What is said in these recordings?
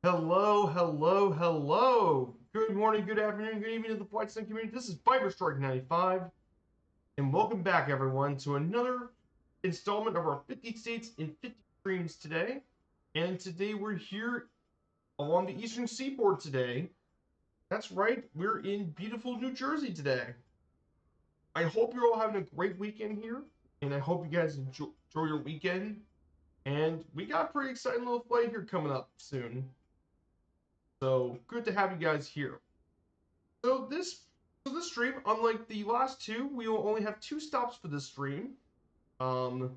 Hello, hello, hello. Good morning, good afternoon, good evening to the Flight Sim community. This is Fiber Strike 95, and welcome back, everyone, to another installment of our 50 states in 50 streams today. And today we're here along the eastern seaboard today. That's right, we're in beautiful New Jersey today. I hope you're all having a great weekend here, and I hope you guys enjoy your weekend. And we got a pretty exciting little flight here coming up soon. So good to have you guys here. So this stream, unlike the last two, we will only have two stops for this stream. Um,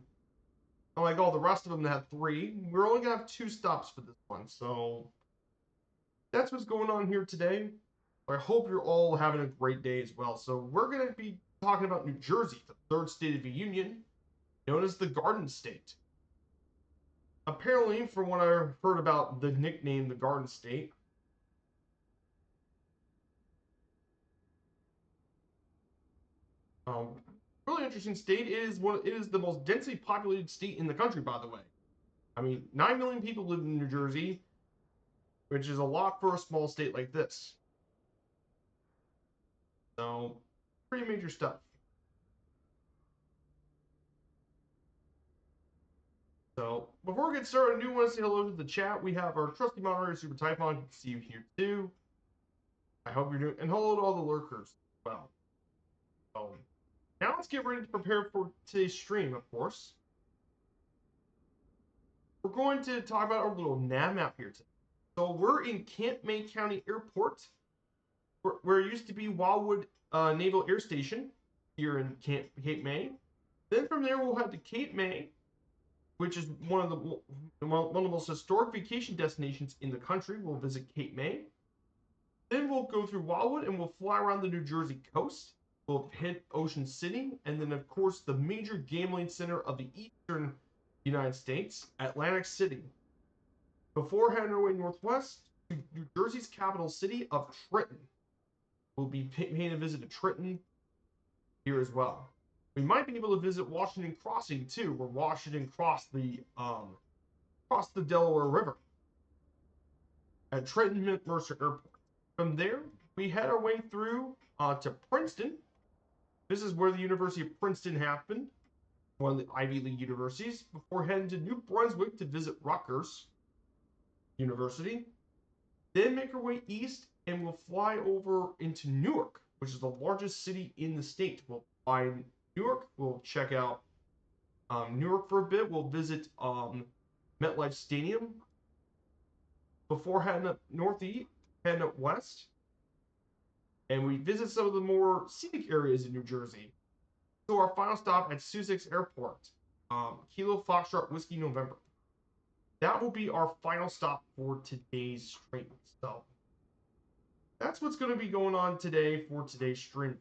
Unlike all the rest of them that had three, we're only gonna have two stops for this one. So that's what's going on here today. I hope you're all having a great day as well. So we're gonna be talking about New Jersey, the third state of the union, known as the Garden State. Apparently, from what I heard about the nickname, the Garden State, Um, really interesting state. It is the most densely populated state in the country, by the way. I mean, 9 million people live in New Jersey, which is a lot for a small state like this. So, pretty major stuff. So, before we get started, I do want to say hello to the chat. We have our trusty moderator, Super Typhon. Good to see you here too. I hope you're doing, and hello to all the lurkers as well. So, now let's get ready to prepare for today's stream, of course. We're going to talk about our little nav map here today. So we're in Cape May County Airport, where it used to be Wildwood Naval Air Station here in Cape May. Then from there we'll head to Cape May, which is one of the most historic vacation destinations in the country. We'll visit Cape May. Then we'll go through Wildwood and we'll fly around the New Jersey coast. We'll hit Ocean City, and then of course the major gambling center of the eastern United States, Atlantic City. Before heading our way northwest to New Jersey's capital city of Trenton. We'll be paying a visit to Trenton here as well. We might be able to visit Washington Crossing too, where Washington crossed the Delaware River at Trenton Mercer Airport. From there, we head our way through to Princeton. This is where the University of Princeton happened, one of the Ivy League universities, before heading to New Brunswick to visit Rutgers University. Then make our way east and we'll fly over into Newark, which is the largest city in the state. We'll fly in Newark. We'll check out Newark for a bit. We'll visit MetLife Stadium before heading up northeast, heading up west. And we visit some of the more scenic areas in New Jersey. So our final stop at Sussex Airport, Kilo Foxtrot Whiskey November. That will be our final stop for today's stream. So that's what's going to be going on today for today's stream.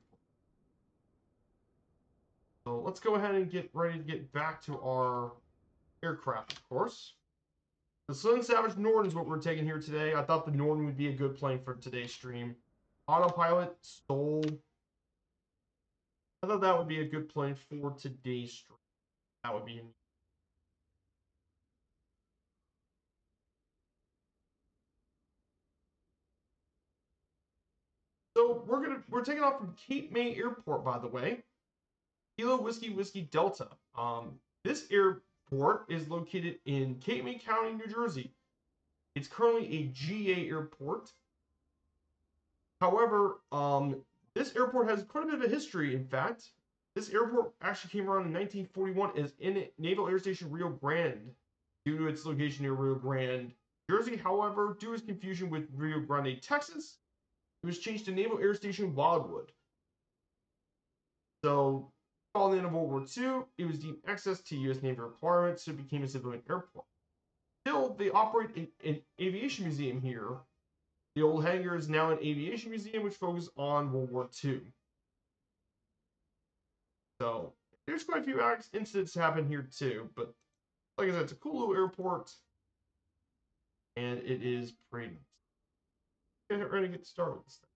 So let's go ahead and get ready to get back to our aircraft, of course. The Slim Savage Norden is what we're taking here today. I thought the Norden would be a good plane for today's stream. Autopilot, Stole. I thought that would be a good plane for today's stream. That would be So we're taking off from Cape May Airport, by the way. Kilo Whiskey Whiskey Delta. This airport is located in Cape May County, New Jersey. It's currently a GA airport. However, this airport has quite a bit of a history, in fact. This airport actually came around in 1941 as in Naval Air Station Rio Grande due to its location near Rio Grande, Jersey. However, due to its confusion with Rio Grande, Texas, it was changed to Naval Air Station Wildwood. So, following the end of World War II, it was deemed excess to U.S. Navy requirements, so it became a civilian airport. Still, they operate an aviation museum here. The old hangar is now an aviation museum which focuses on World War II. So, there's quite a few incidents happen here too, but like I said, it's a cool little airport, and it is pretty nice. Get ready to get started with this thing.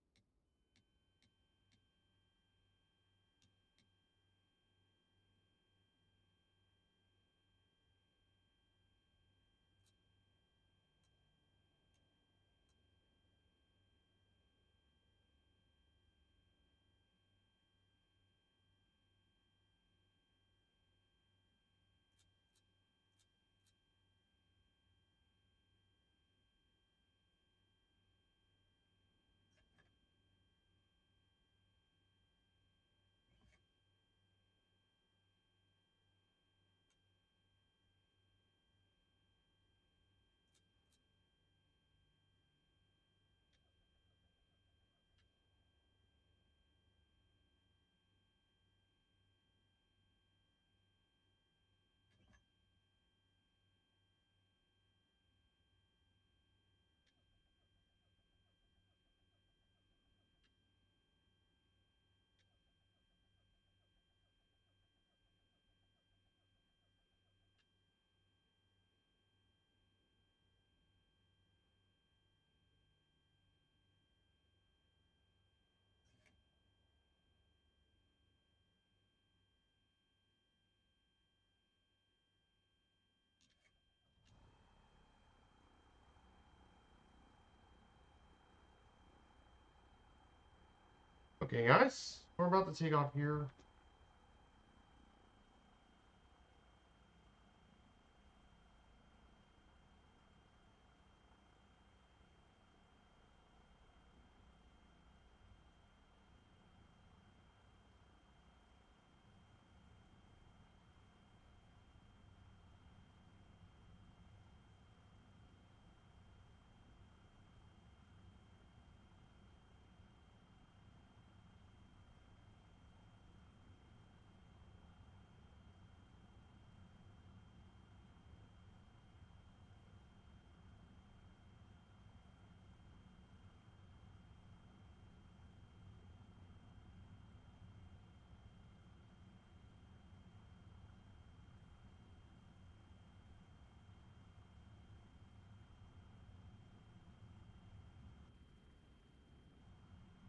Okay, guys, we're about to take off here.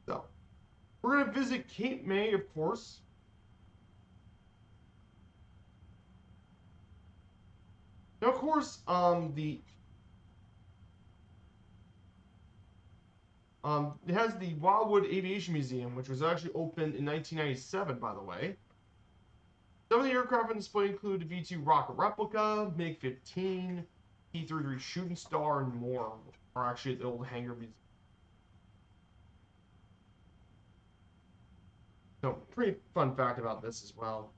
So, we're going to visit Cape May, of course. Now, of course, it has the Wildwood Aviation Museum, which was actually opened in 1997, by the way. Some of the aircraft on display include the V-2 rocket replica, MiG-15, P-33 Shooting Star, and more are actually at the old hangar museum. So, pretty fun fact about this as well.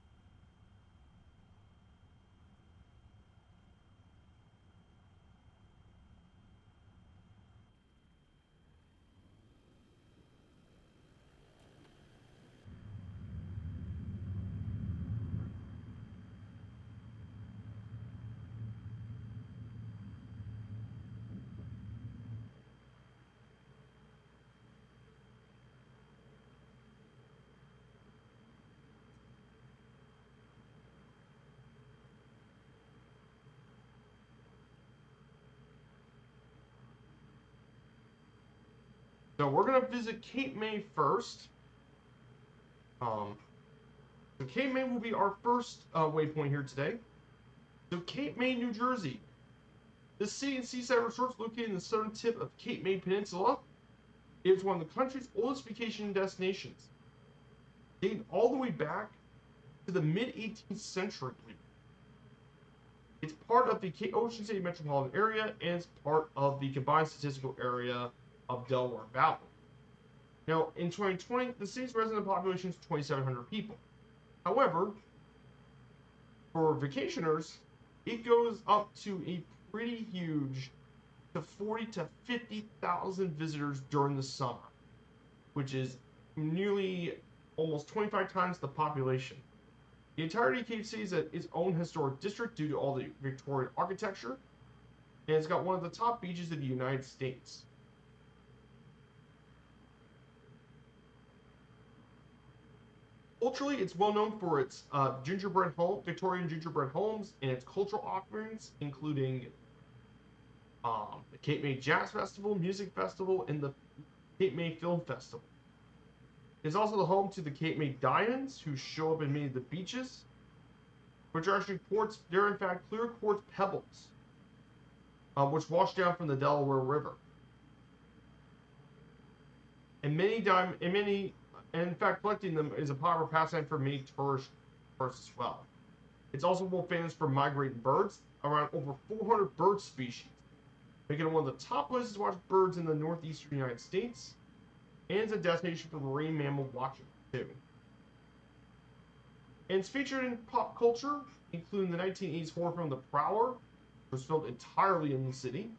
So we're gonna visit Cape May first. So Cape May will be our first waypoint here today. So Cape May, New Jersey. This city and seaside resort is located in the southern tip of Cape May Peninsula. It is one of the country's oldest vacation destinations, dating all the way back to the mid-18th century. It's part of the Ocean City metropolitan area and it's part of the combined statistical area of Delaware Valley. Now, in 2020, the city's resident population is 2,700 people. However, for vacationers, it goes up to a pretty huge to 40 to 50,000 visitors during the summer, which is nearly almost 25 times the population. The entirety of Cape City is its own historic district due to all the Victorian architecture, and it's got one of the top beaches in the United States. Culturally, it's well known for its Victorian gingerbread homes, and its cultural offerings, including the Cape May Jazz Festival, Music Festival, and the Cape May Film Festival. It's also the home to the Cape May Diamonds, who show up in many of the beaches, which are actually quartz. They're in fact clear quartz pebbles, which wash down from the Delaware River. And in fact, collecting them is a popular pastime for many tourists as well. It's also well famous for migrating birds, around over 400 bird species, making it one of the top places to watch birds in the northeastern United States, and it's a destination for marine mammal watching too. And it's featured in pop culture, including the 1980s horror film The Prowler, which was filmed entirely in the city,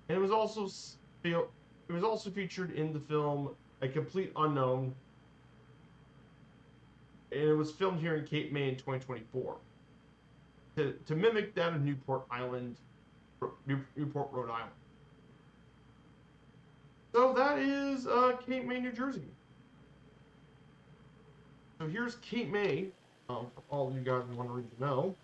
and it was also featured in the film A Complete Unknown, and it was filmed here in Cape May in 2024 to mimic that of Newport, Rhode Island. So that is Cape May, New Jersey. So here's Cape May, for all of you guys who want to know.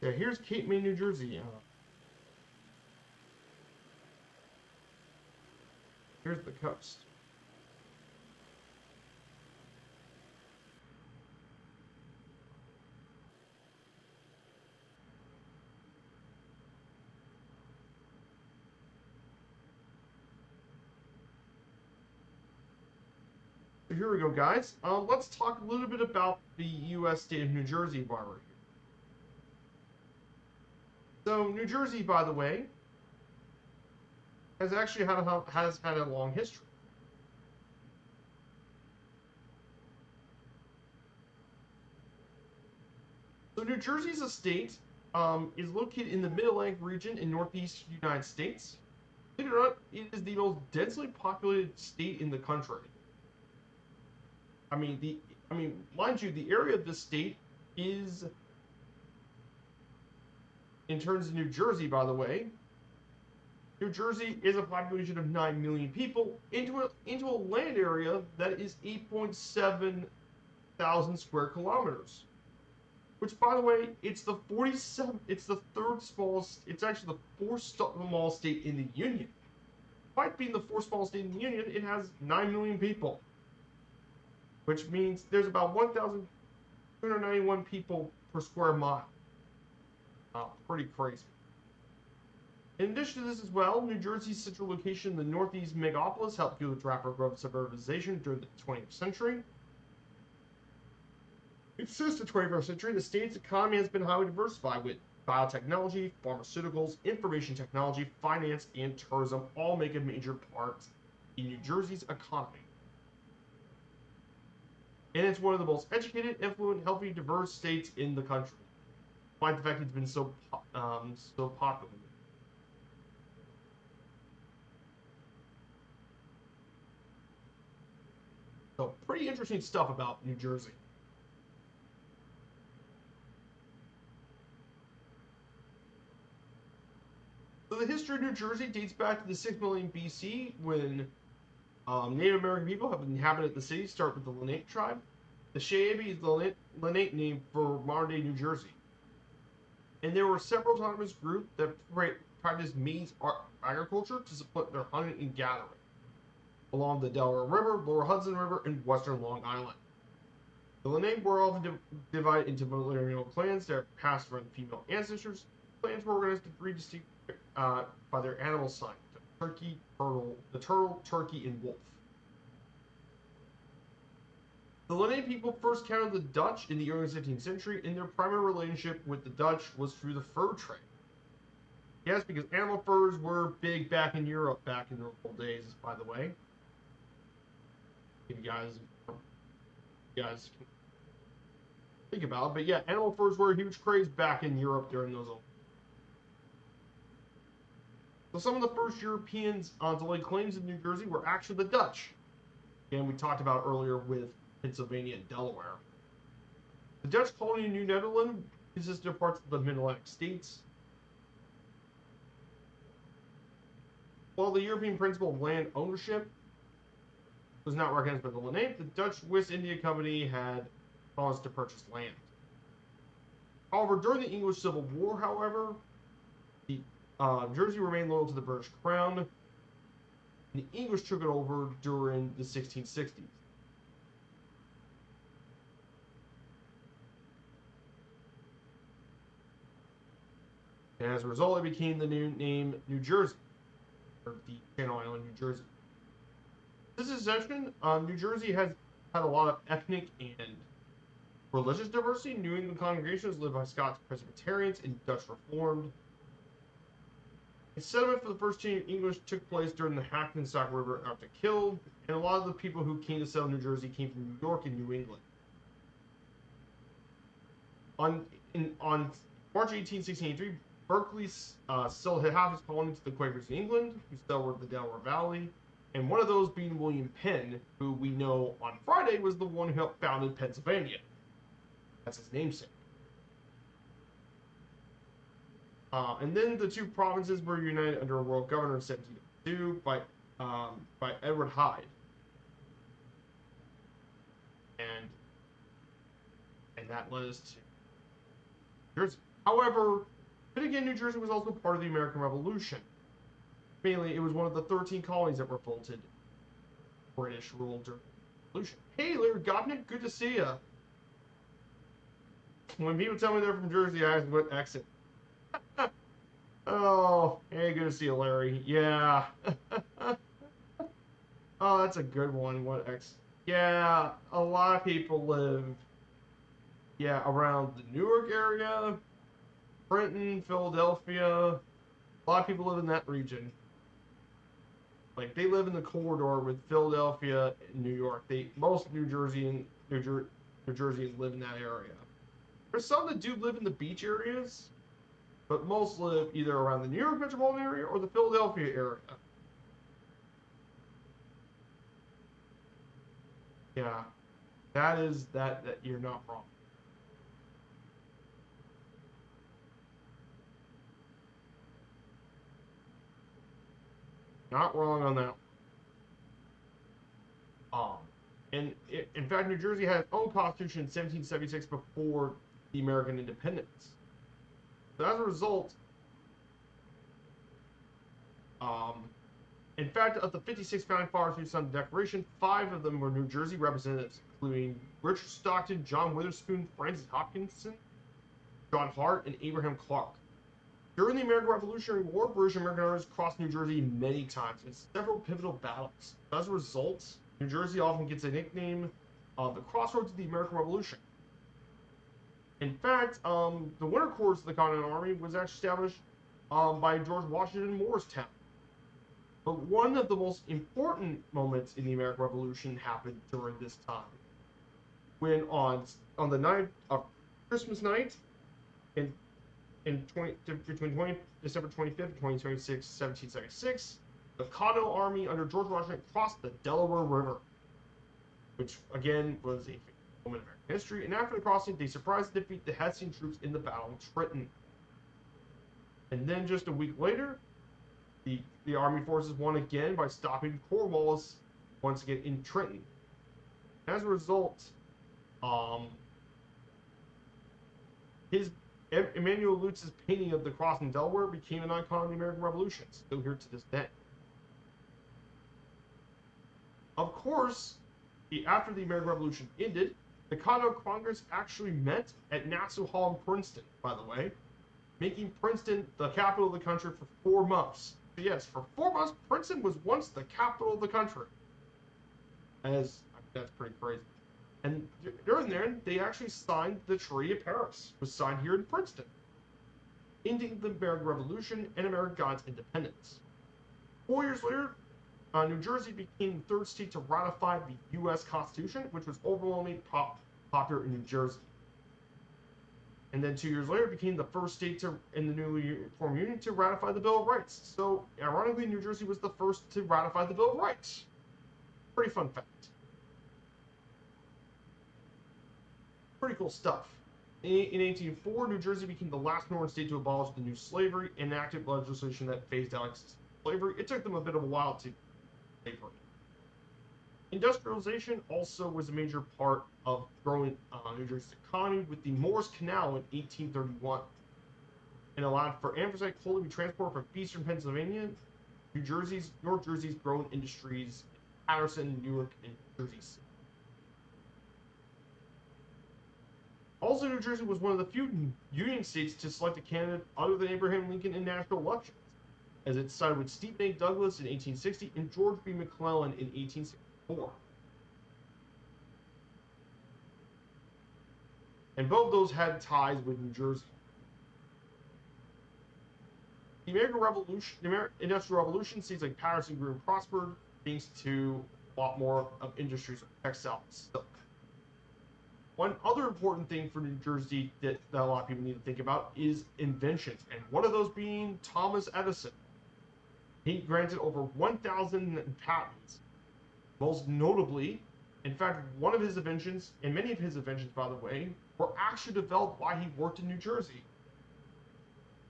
Yeah, here's Cape May, New Jersey. Here's the coast. So here we go, guys. Let's talk a little bit about the U.S. state of New Jersey while we're here. So New Jersey, by the way, has actually had a long history. So New Jersey is a state, is located in the Mid-Atlantic region in northeast United States. Believe it or not, it is the most densely populated state in the country. I mean, mind you, the area of this state is, in terms of New Jersey, by the way, New Jersey is a population of 9 million people into a land area that is 8.7 thousand square kilometers. Which, by the way, it's the third smallest. It's actually the fourth smallest state in the union. Despite being the fourth smallest state in the union, it has 9 million people, which means there's about 1,291 people per square mile. Pretty crazy. In addition to this as well, New Jersey's central location in the northeast megapolis helped fuel its rapid growth of suburbanization during the 20th century. Since the 21st century, the state's economy has been highly diversified, with biotechnology, pharmaceuticals, information technology, finance, and tourism all make a major part in New Jersey's economy. And it's one of the most educated, affluent, healthy, diverse states in the country, despite the fact it's been so popular. So, pretty interesting stuff about New Jersey. So the history of New Jersey dates back to the 6 million BC when Native American people have inhabited the city, start with the Lenape tribe. The Cheyenne is the Lenape name for modern-day New Jersey. And there were several autonomous groups that practiced maize agriculture to support their hunting and gathering along the Delaware River, Lower Hudson River, and western Long Island. The Lenape were often divided into matrilineal clans that passed from female ancestors. Clans were organized into 3 distinct by their animal sign: the turtle, turkey, and wolf. The Lenape people first counted the Dutch in the early 16th century, and their primary relationship with the Dutch was through the fur trade. Yes, because animal furs were big back in Europe back in the old days, by the way. If you guys can think about it. But yeah, animal furs were a huge craze back in Europe during those old. So some of the first Europeans to lay claims in New Jersey were actually the Dutch. Again, we talked about earlier with Pennsylvania and Delaware. The Dutch colony in New Netherland consisted of parts of the Mid-Atlantic states. While the European principle of land ownership was not recognized by the Lenape, the Dutch West India Company had caused to purchase land. However, during the English Civil War, however, Jersey remained loyal to the British Crown, and the English took it over during the 1660s. And as a result, it became the new name New Jersey, or the Channel Island, New Jersey. This exception, New Jersey has had a lot of ethnic and religious diversity. New England congregations led by Scots Presbyterians and Dutch Reformed. The settlement for the first change in English took place during the Hackensack River after Kill, and a lot of the people who came to settle New Jersey came from New York and New England. On March 18, 1683, Berkeley sold half his colony to the Quakers in England, who settled the Delaware Valley, and one of those being William Penn, who we know on Friday was the one who helped founded Pennsylvania. That's his namesake. And then the two provinces were united under a royal governor in 1702 by Edward Hyde. And that led us to Jersey. However, then again, New Jersey was also part of the American Revolution. Mainly, it was one of the 13 colonies that revolted British rule during the Revolution. Hey, Larry Gopnik, good to see you. When people tell me they're from Jersey, I ask what accent. Oh, hey, good to see you, Larry. Yeah. Oh, that's a good one. What X? Yeah, a lot of people live, yeah, around the Newark area, Trenton, Philadelphia. A lot of people live in that region. Like they live in the corridor with Philadelphia and New York. Most New Jerseyans live in that area. There's some that do live in the beach areas, but most live either around the New York metropolitan area or the Philadelphia area. Yeah, that you're not wrong. Not wrong on that. Um, and in fact, New Jersey had its own constitution in 1776 before the American independence. So as a result, um, in fact, of the 56 founding fathers who signed the Declaration, 5 of them were New Jersey representatives, including Richard Stockton, John Witherspoon, Francis Hopkinson, John Hart, and Abraham Clark. During the American Revolutionary War, British and American armies crossed New Jersey many times in several pivotal battles. As a result, New Jersey often gets a nickname of the crossroads of the American Revolution. In fact, the Winter Corps of the Continental Army was actually established by George Washington in Morristown. But one of the most important moments in the American Revolution happened during this time, when on the night of Christmas night in between December 25th, 2026, 1776, the Continental Army under George Washington crossed the Delaware River, which again was a moment in American history. And after the crossing, they surprised and defeated the Hessian troops in the Battle of Trenton. And then just a week later, the Army forces won again by stopping Cornwallis once again in Trenton. As a result, Emmanuel Lutz's painting of the cross in Delaware became an icon of the American Revolution, still here to this day. Of course, after the American Revolution ended, the Continental Congress actually met at Nassau Hall in Princeton, by the way, making Princeton the capital of the country for 4 months. So yes, for 4 months, Princeton was once the capital of the country. That's pretty crazy. And during there, they actually signed the Treaty of Paris. It was signed here in Princeton, ending the American Revolution and America got its independence. 4 years later, New Jersey became the 3rd state to ratify the U.S. Constitution, which was overwhelmingly popular in New Jersey. And then 2 years later, it became the 1st state in the newly formed union to ratify the Bill of Rights. So, ironically, New Jersey was the first to ratify the Bill of Rights. Pretty fun fact. Pretty cool stuff. In 1804, New Jersey became the last northern state to abolish the new slavery and enacted legislation that phased out slavery. It took them a bit of a while to slavery. Industrialization also was a major part of growing New Jersey's economy with the Morris Canal in 1831, and allowed for anthracite coal to be transported from eastern Pennsylvania, North Jersey's growing industries, Patterson, Newark, and Jersey City. Also, New Jersey was one of the few Union states to select a candidate other than Abraham Lincoln in national elections, as it sided with Stephen A. Douglas in 1860 and George B. McClellan in 1864. And both of those had ties with New Jersey. The American Revolution, the American Industrial Revolution, states like Patterson grew and prospered, thanks to a lot more of industries like textile and silk. One other important thing for New Jersey that a lot of people need to think about is inventions, and one of those being Thomas Edison. He granted over 1,000 patents. Most notably, in fact, one of his inventions, and many of his inventions, by the way, were actually developed while he worked in New Jersey.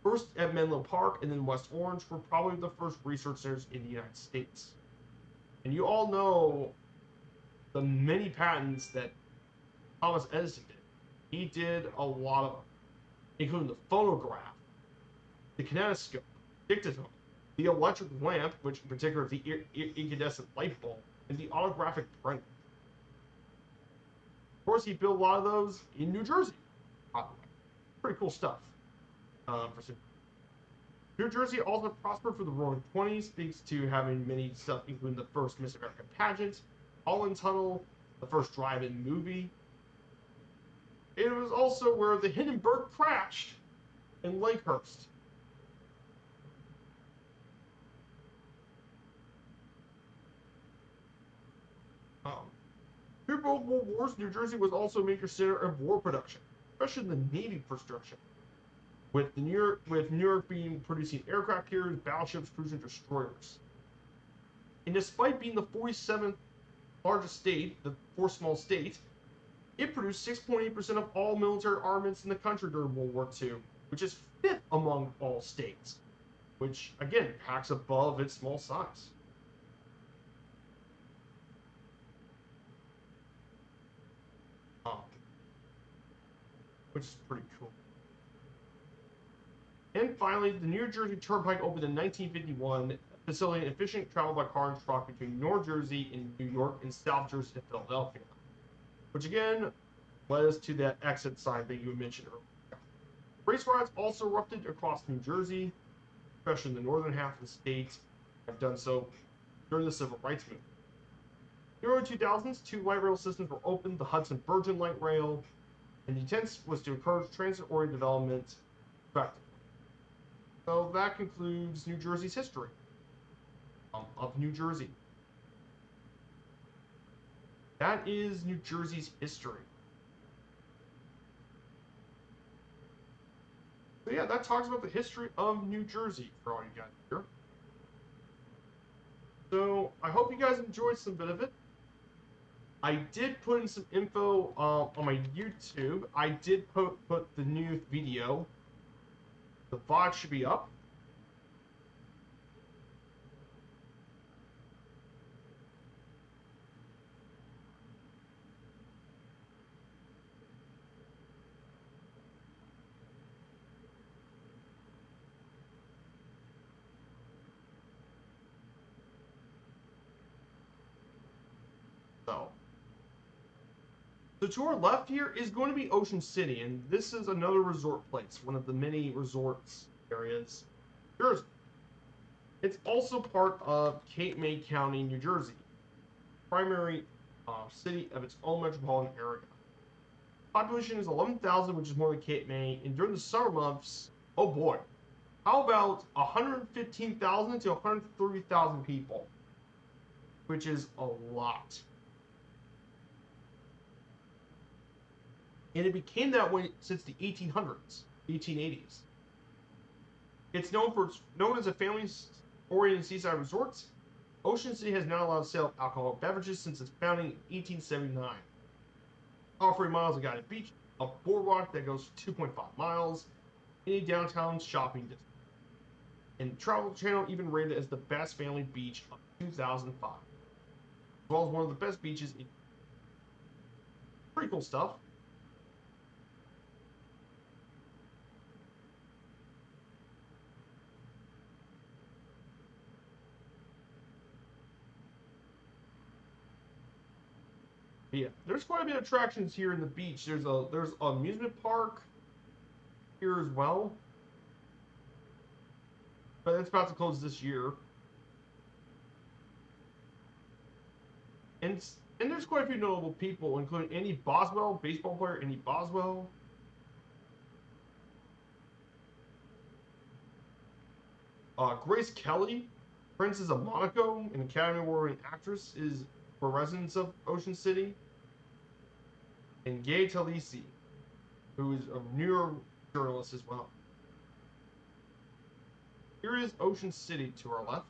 First at Menlo Park and then West Orange were probably the first research centers in the United States. And you all know the many patents that Thomas Edison did. He did a lot of them. including the phonograph, the kinetoscope, dictaphone, the electric lamp, which in particular the incandescent light bulb, and the autographic printer. Of course, he built a lot of those in New Jersey, by the way. Pretty cool stuff. New Jersey also prospered for the Roaring Twenties, thanks to having many stuff, including the first Miss America pageant, Holland Tunnel, the first drive-in movie. It was also where the Hindenburg crashed in Lakehurst. Through both World Wars, New Jersey was also a major center of war production, especially the Navy construction, with New York being producing aircraft carriers, battleships, cruisers, and destroyers. And despite being the 47th largest state, the fourth small state, it produced 6.8% of all military armaments in the country during World War II, which is fifth among all states, which again packs above its small size. Which is pretty cool. And finally, the New Jersey Turnpike opened in 1951, facilitating efficient travel by car and truck between North Jersey and New York and South Jersey to Philadelphia, which again led us to that exit sign that you mentioned earlier. Race riots also erupted across New Jersey, especially in the northern half of the state, have done so during the Civil Rights Movement. In the early 2000s, two light rail systems were opened, the Hudson Virgin Light Rail, and the intent was to encourage transit-oriented development effectively. So that concludes New Jersey's history of New Jersey. That is New Jersey's history. So yeah, that talks about the history of New Jersey for all you guys here. So I hope you guys enjoyed some bit of it. I did put in some info on my YouTube. I did put the new video. The VOD should be up. So to our left here is going to be Ocean City, and this is another resort place, one of the many resorts areas in Jersey. It's also part of Cape May County, New Jersey, primary city of its own metropolitan area. Population is 11,000, which is more than Cape May, and during the summer months, oh boy, how about 115,000 to 130,000 people, which is a lot. And it became that way since the 1800s, 1880s. It's known as a family-oriented seaside resort. Ocean City has not allowed sale of alcoholic beverages since its founding in 1879. Offering miles of guided beach, a boardwalk that goes 2.5 miles, and a downtown shopping district. And Travel Channel even rated it as the best family beach of 2005, as well as one of the best beaches in. Pretty cool stuff. Yeah, there's quite a bit of attractions here in the beach. There's an amusement park here as well, but it's about to close this year. And there's quite a few notable people, including Andy Boswell, baseball player Andy Boswell. Grace Kelly, Princess of Monaco, an Academy Award-winning actress, is for residents of Ocean City. And Gay Talisi, who is a New York journalist as well. Here is Ocean City to our left.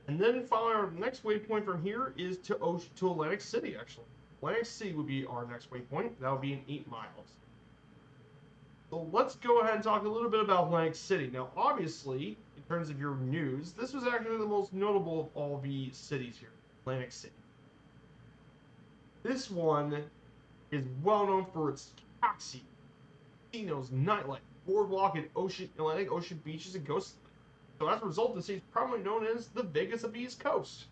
And then finally, our next waypoint from here is to Atlantic City, actually. Atlantic City would be our next waypoint. That would be in 8 miles. So let's go ahead and talk a little bit about Atlantic City. Now, obviously, in terms of your news, this was actually the most notable of all the cities here, Atlantic City. This one is well known for its casinos, nightlife, boardwalk, and Atlantic Ocean beaches and coastlines. So as a result, the city is probably known as the Vegas of the East Coast.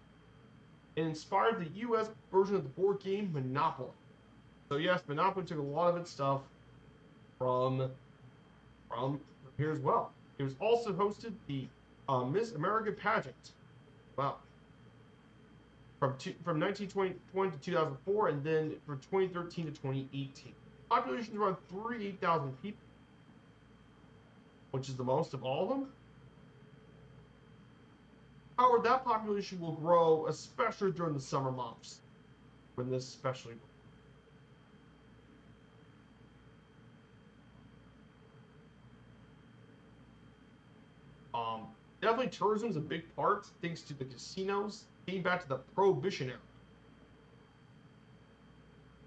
It inspired the U.S. version of the board game Monopoly. So yes, Monopoly took a lot of its stuff from here as well. It was also hosted the Miss America pageant. Wow. From 1920 to 2004, and then from 2013 to 2018. Population is around 38,000 people, which is the most of all of them. However, that population will grow, especially during the summer months, when this especially. Definitely tourism is a big part, thanks to the casinos dating back to the Prohibition era.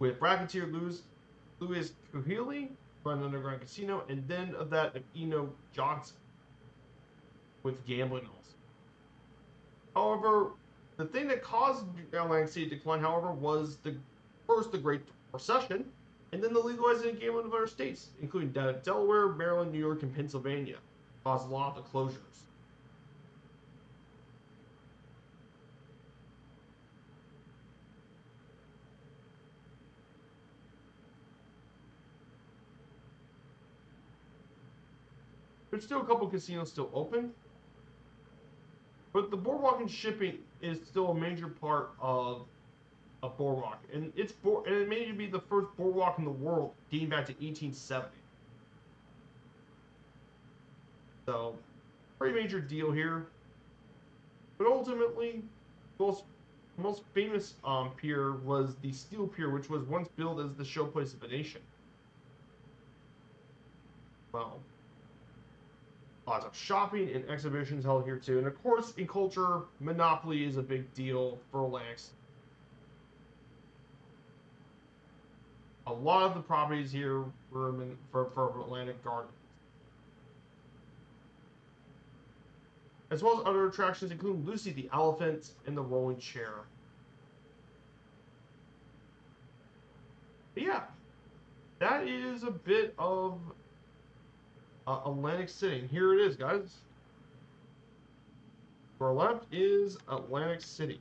With racketeer Louis Kuhili run an underground casino, and then of that of Eno Johnson with gambling also. However, the thing that caused Atlantic City to decline, however, was the Great Recession, and then the legalizing of gambling in other states, including Delaware, Maryland, New York, and Pennsylvania, caused a lot of the closures. There's still a couple casinos still open, but the boardwalk and shipping is still a major part of a boardwalk, and it may be the first boardwalk in the world dating back to 1870. So, pretty major deal here. But ultimately, most famous pier was the Steel Pier, which was once billed as the showplace of the nation. Well, lots of shopping and exhibitions held here too. And of course, in culture, Monopoly is a big deal for Atlantic. A lot of the properties here were for Atlantic Gardens, as well as other attractions, including Lucy the Elephant and the Rolling Chair. But yeah, that is a bit of Atlantic City. And here it is, guys. To our left is Atlantic City.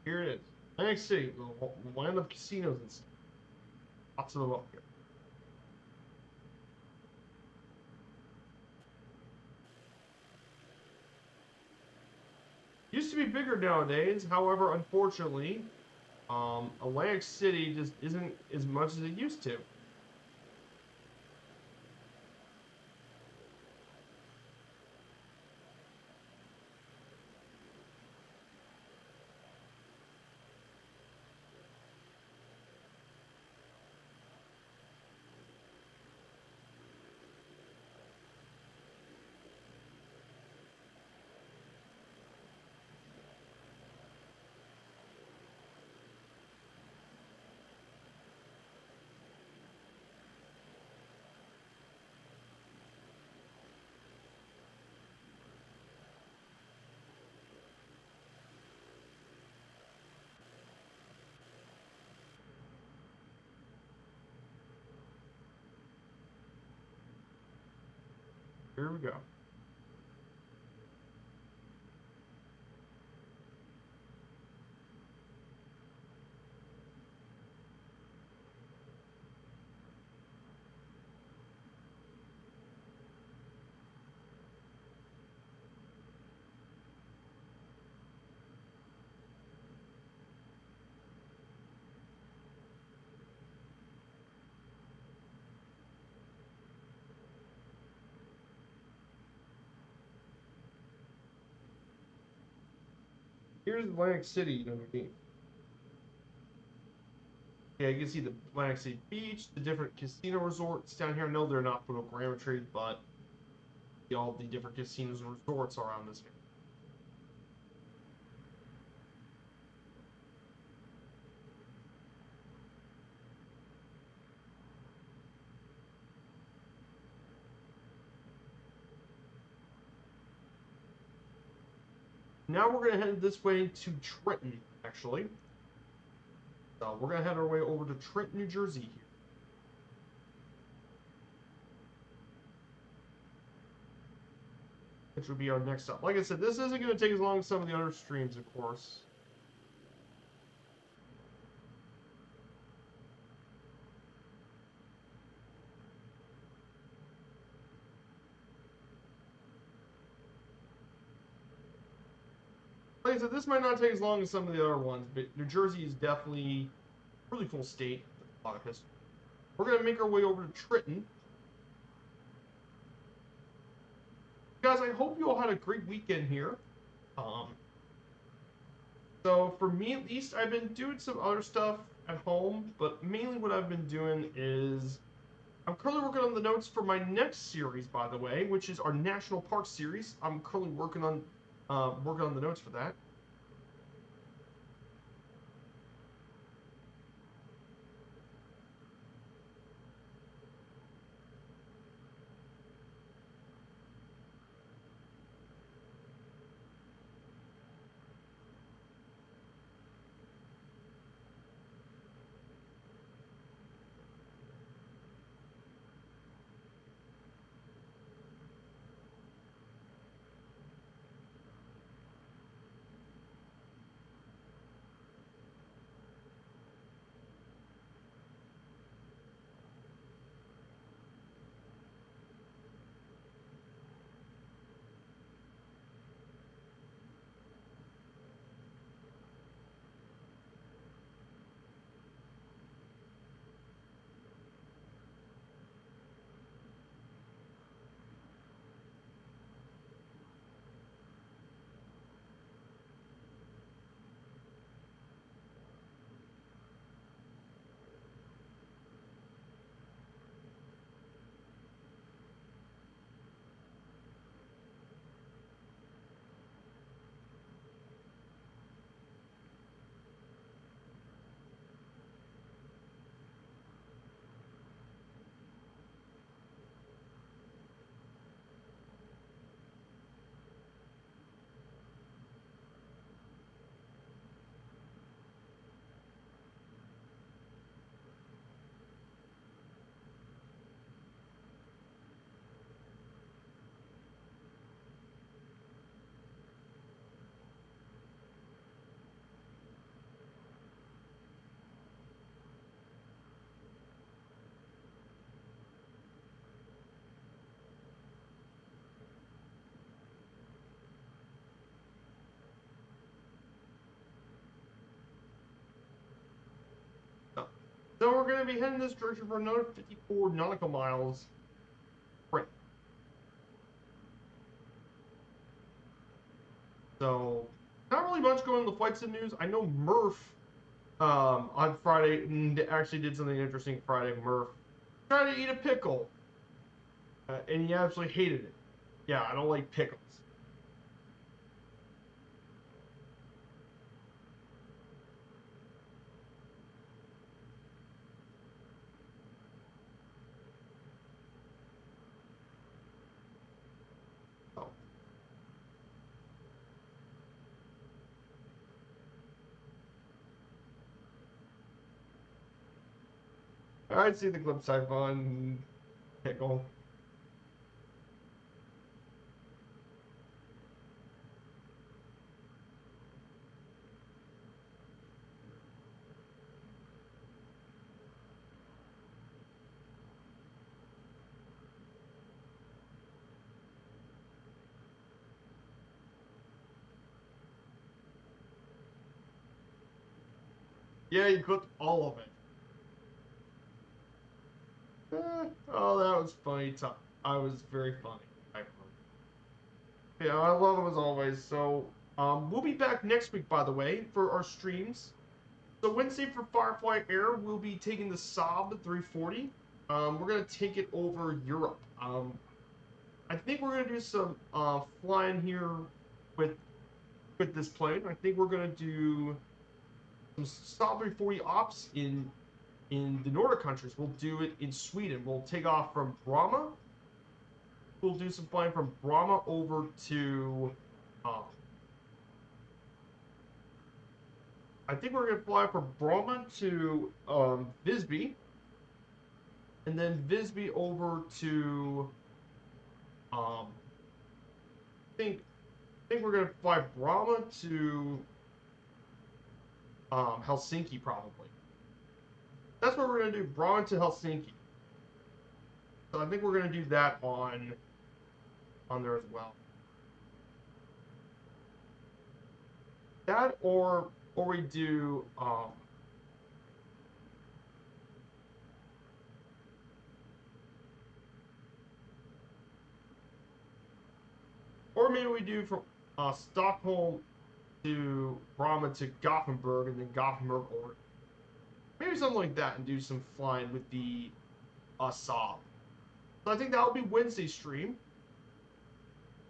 Here it is. Atlantic City, the land of casinos and stuff. Lots of them up here. Used to be bigger nowadays. However, unfortunately, Atlantic City just isn't as much as it used to. Here we go. here's Atlantic City underneath. Yeah, you can see the Atlantic City Beach, the different casino resorts down here. I know they're not photogrammetry, but all the different casinos and resorts around this. Now we're going to head this way to Trenton, actually. So we're going to head our way over to Trenton, New Jersey here. Which would be our next stop. Like I said, this isn't going to take as long as some of the other streams, of course. Like I said, this might not take as long as some of the other ones, but New Jersey is definitely a really cool state with a lot of history. We're going to make our way over to Trenton. Guys, I hope you all had a great weekend here. So for me at least, I've been doing some other stuff at home, but mainly what I've been doing is I'm currently working on the notes for my next series, by the way, which is our National Park series. I'm currently working on the notes for that. So we're going to be heading this direction for another 54 nautical miles. Right. So, not really much going on the flight sim news. I know Murph on Friday actually did something interesting Friday. Murph tried to eat a pickle, and he absolutely hated it. Yeah, I don't like pickles. So, I'd see the clips I've on pickle. Yeah, you clipped all of it. Oh, that was funny. I was very funny. Yeah, I love him as always. So We'll be back next week, by the way, for our streams. So Wednesday for Firefly Air, we'll be taking the Saab 340. We're gonna take it over Europe. I think we're gonna do some flying here with this plane. I think we're gonna do some Saab 340 ops in the Nordic countries. We'll do it in Sweden. We'll take off from Bromma. We'll do some flying from Bromma over to I think we're gonna fly from Bromma to Visby, and then Visby over to I think we're gonna fly Bromma to Helsinki probably. That's what we're gonna do, Bromma to Helsinki. So I think we're gonna do that on there as well. That or we do or maybe we do from Stockholm to Bromma to Gothenburg, and then Gothenburg over. Maybe something like that, and do some flying with the Saab. So I think that will be Wednesday stream.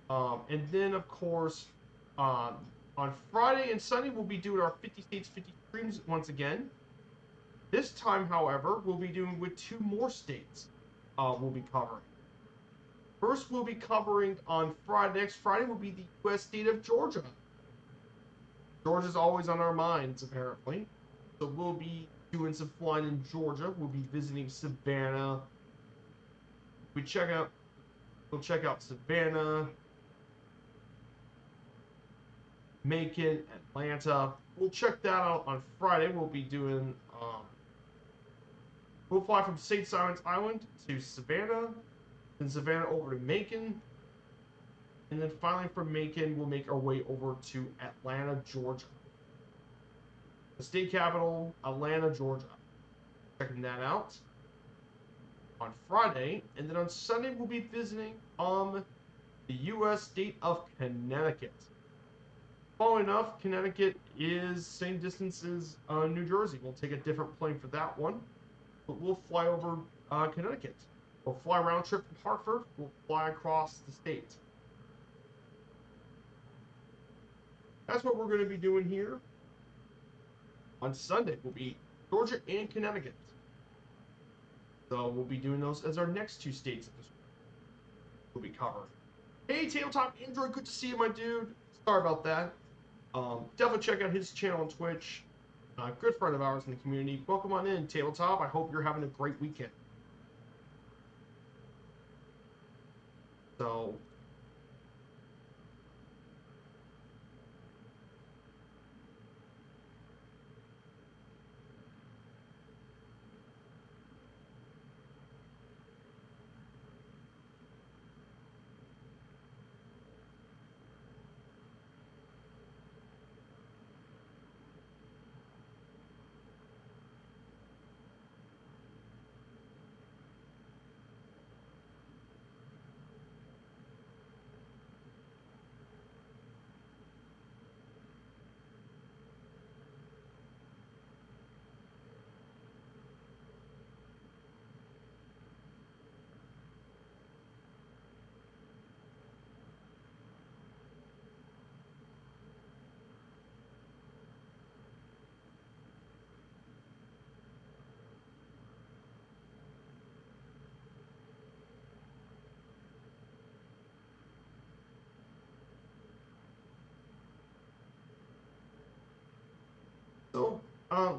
And then, of course, on Friday and Sunday, we'll be doing our 50 states, 50 streams once again. This time, however, we'll be doing with 2 more states we'll be covering. First, we'll be covering on Friday. Next Friday will be the U.S. state of Georgia. Georgia's always on our minds, apparently. So we'll be doing some flying in Georgia. We'll be visiting Savannah. We'll check out Savannah, Macon, Atlanta. We'll check that out on Friday. We'll be doing we'll fly from St. Simons Island to Savannah, then Savannah over to Macon, and then finally from Macon we'll make our way over to Atlanta, Georgia. The state capital, Atlanta, Georgia. Checking that out on Friday, and then on Sunday we'll be visiting the U.S. state of Connecticut. Funnily enough, Connecticut is same distance as New Jersey. We'll take a different plane for that one, but we'll fly over Connecticut. We'll fly round trip from Hartford. We'll fly across the state. That's what we're going to be doing here. On Sunday, we'll be Georgia and Connecticut. So we'll be doing those as our next 2 states that we'll be covering. Hey, Tabletop Android, good to see you, my dude. Sorry about that. Definitely check out his channel on Twitch. Good friend of ours in the community. Welcome on in, Tabletop. I hope you're having a great weekend. So,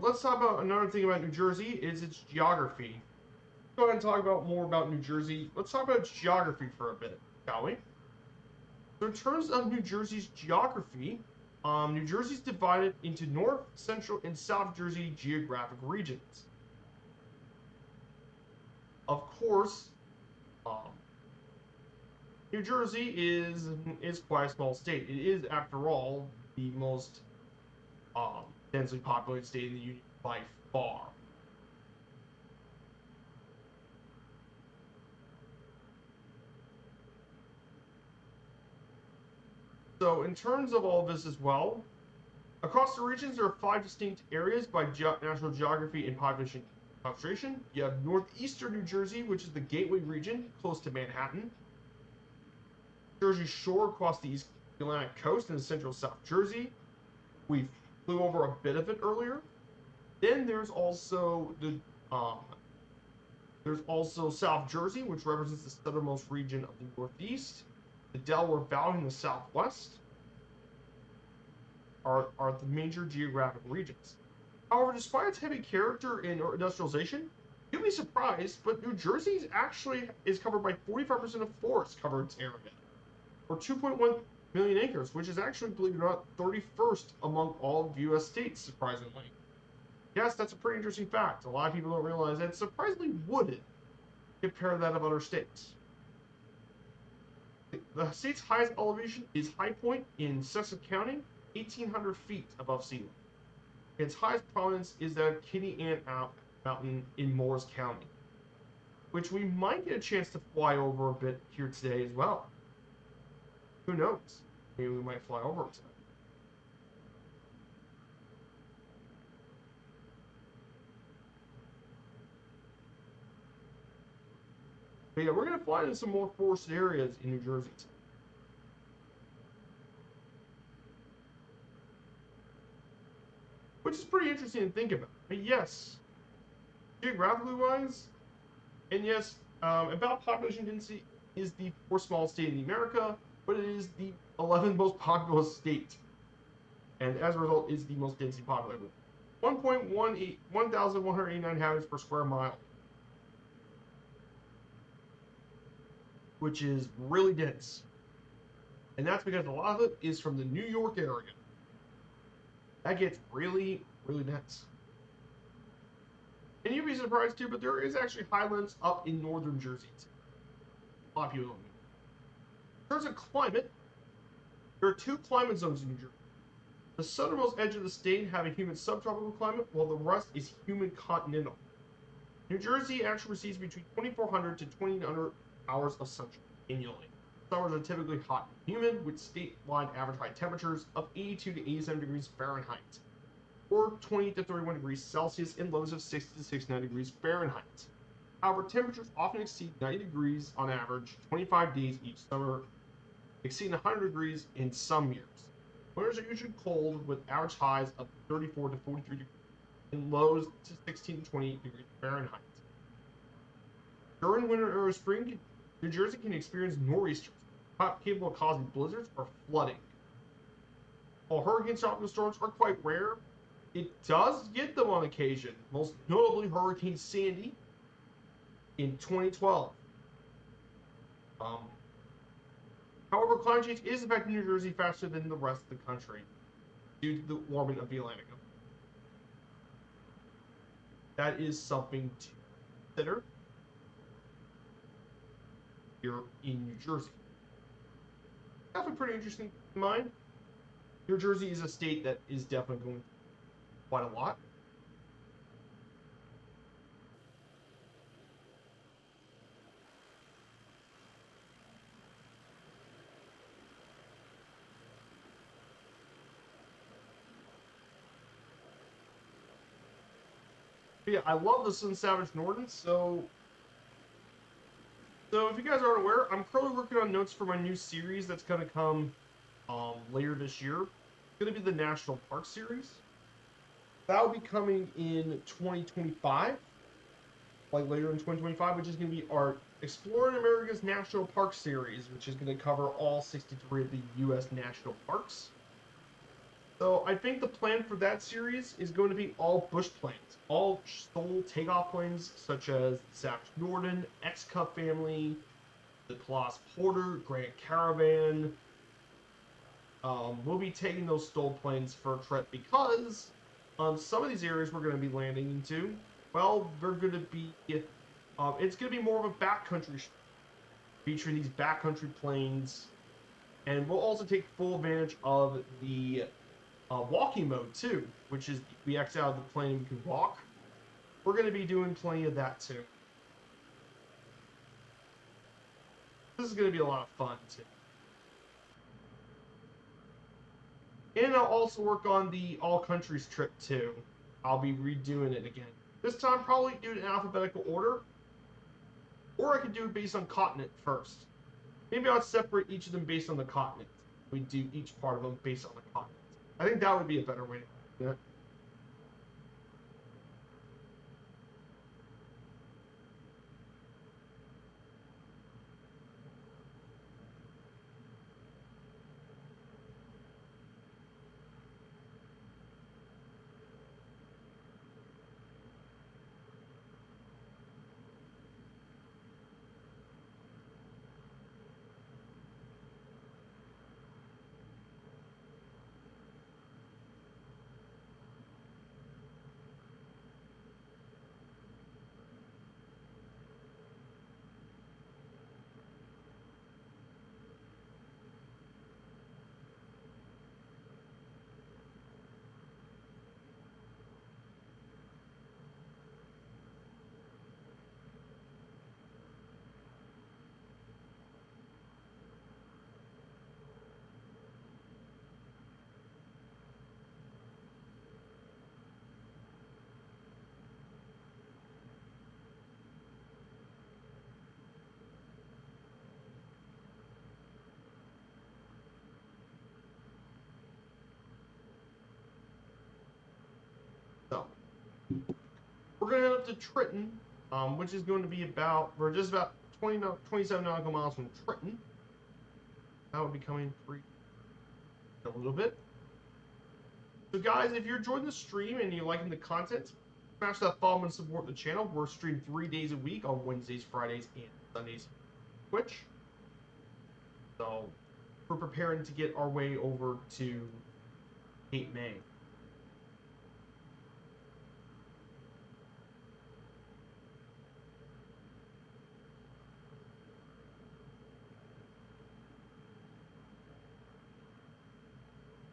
let's talk about another thing about New Jersey is its geography. Go ahead and talk about more about New Jersey. Let's talk about its geography for a bit, shall we? So in terms of New Jersey's geography, New Jersey's divided into North, Central, and South Jersey geographic regions. Of course, New Jersey is quite a small state. It is, after all, the most densely populated state in the Union by far. So in terms of all of this as well, across the regions, there are 5 distinct areas by national geography and population concentration. You have northeastern New Jersey, which is the Gateway region, close to Manhattan. Jersey Shore across the East Atlantic coast and central South Jersey. We flew over a bit of it earlier. Then there's also South Jersey, which represents the southernmost region of the Northeast. The Delaware Valley in the Southwest are the major geographic regions. However, despite its heavy character in industrialization, you'll be surprised, but New Jersey actually is covered by 45% of forest covered area, or 2.1 million acres, which is actually, believe it or not, 31st among all of U.S. states, surprisingly. Yes, that's a pretty interesting fact. A lot of people don't realize that it's surprisingly wooded compared to that of other states. The state's highest elevation is High Point in Sussex County, 1,800 feet above sea level. Its highest prominence is the Kitty Ann Mountain in Morris County, which we might get a chance to fly over a bit here today as well. Who knows? Maybe we might fly over it today. But yeah, we're going to fly into some more forested areas in New Jersey today. Which is pretty interesting to think about. But yes, geographically wise, and yes, about population density is the 4th smallest state in America, but it is the 11th most populous state, and as a result, is the most densely populated. 1,189 inhabitants per square mile, which is really dense, and that's because a lot of it is from the New York area. That gets really, really dense. And you'd be surprised too, but there is actually highlands up in northern Jersey too. A lot of people don't know. In terms of climate, there are 2 climate zones in New Jersey. The southernmost edge of the state have a humid subtropical climate, while the rest is humid continental. New Jersey actually receives between 2,400 to 2,900 hours of sunshine annually. Summers are typically hot and humid, with statewide average high temperatures of 82 to 87 degrees Fahrenheit, or 20 to 31 degrees Celsius, and lows of 60 to 69 degrees Fahrenheit. However, temperatures often exceed 90 degrees on average 25 days each summer, exceeding 100 degrees in some years. Winters are usually cold, with average highs of 34 to 43 degrees and lows to 16 to 28 degrees Fahrenheit. During winter or spring, New Jersey can experience nor'easters, capable of causing blizzards or flooding. While hurricane tropical storms are quite rare, it does get them on occasion, most notably Hurricane Sandy in 2012. However, climate change is affecting New Jersey faster than the rest of the country due to the warming of the Atlantic. That is something to consider here in New Jersey. Definitely pretty interesting in mind. New Jersey is a state that is definitely going quite a lot. But yeah, I love the Sun Savage Norton, so if you guys aren't aware, I'm currently working on notes for my new series that's going to come later this year. It's going to be the National Park series. That'll be coming in 2025, like later in 2025, which is going to be our Exploring America's National Park series, which is going to cover all 63 of the U.S. national parks. So I think the plan for that series is going to be all bush planes, all sole takeoff planes, such as the Savage Norton, X-Cup family, the Colossus Porter, Grand Caravan. We'll be taking those STOL planes for a trip because some of these areas we're going to be landing into, well, they're going to be, it's going to be more of a backcountry show, featuring these backcountry planes, and we'll also take full advantage of the walking mode too, which is we exit out of the plane and we can walk. We're going to be doing plenty of that too. This is going to be a lot of fun too. And I'll also work on the all countries trip too. I'll be redoing it again. This time, probably do it in alphabetical order, or I could do it based on continent first. Maybe I'll separate each of them based on the continent. We do each part of them based on the continent. I think that would be a better way to do it. So we're gonna head up to Trenton, which is going to be we're just about 27 nautical miles from Trenton. That would be coming free in a little bit. So guys, if you're enjoying the stream and you're liking the content, smash that follow and support the channel. We're streamed 3 days a week on Wednesdays, Fridays, and Sundays on Twitch. So we're preparing to get our way over to Cape May.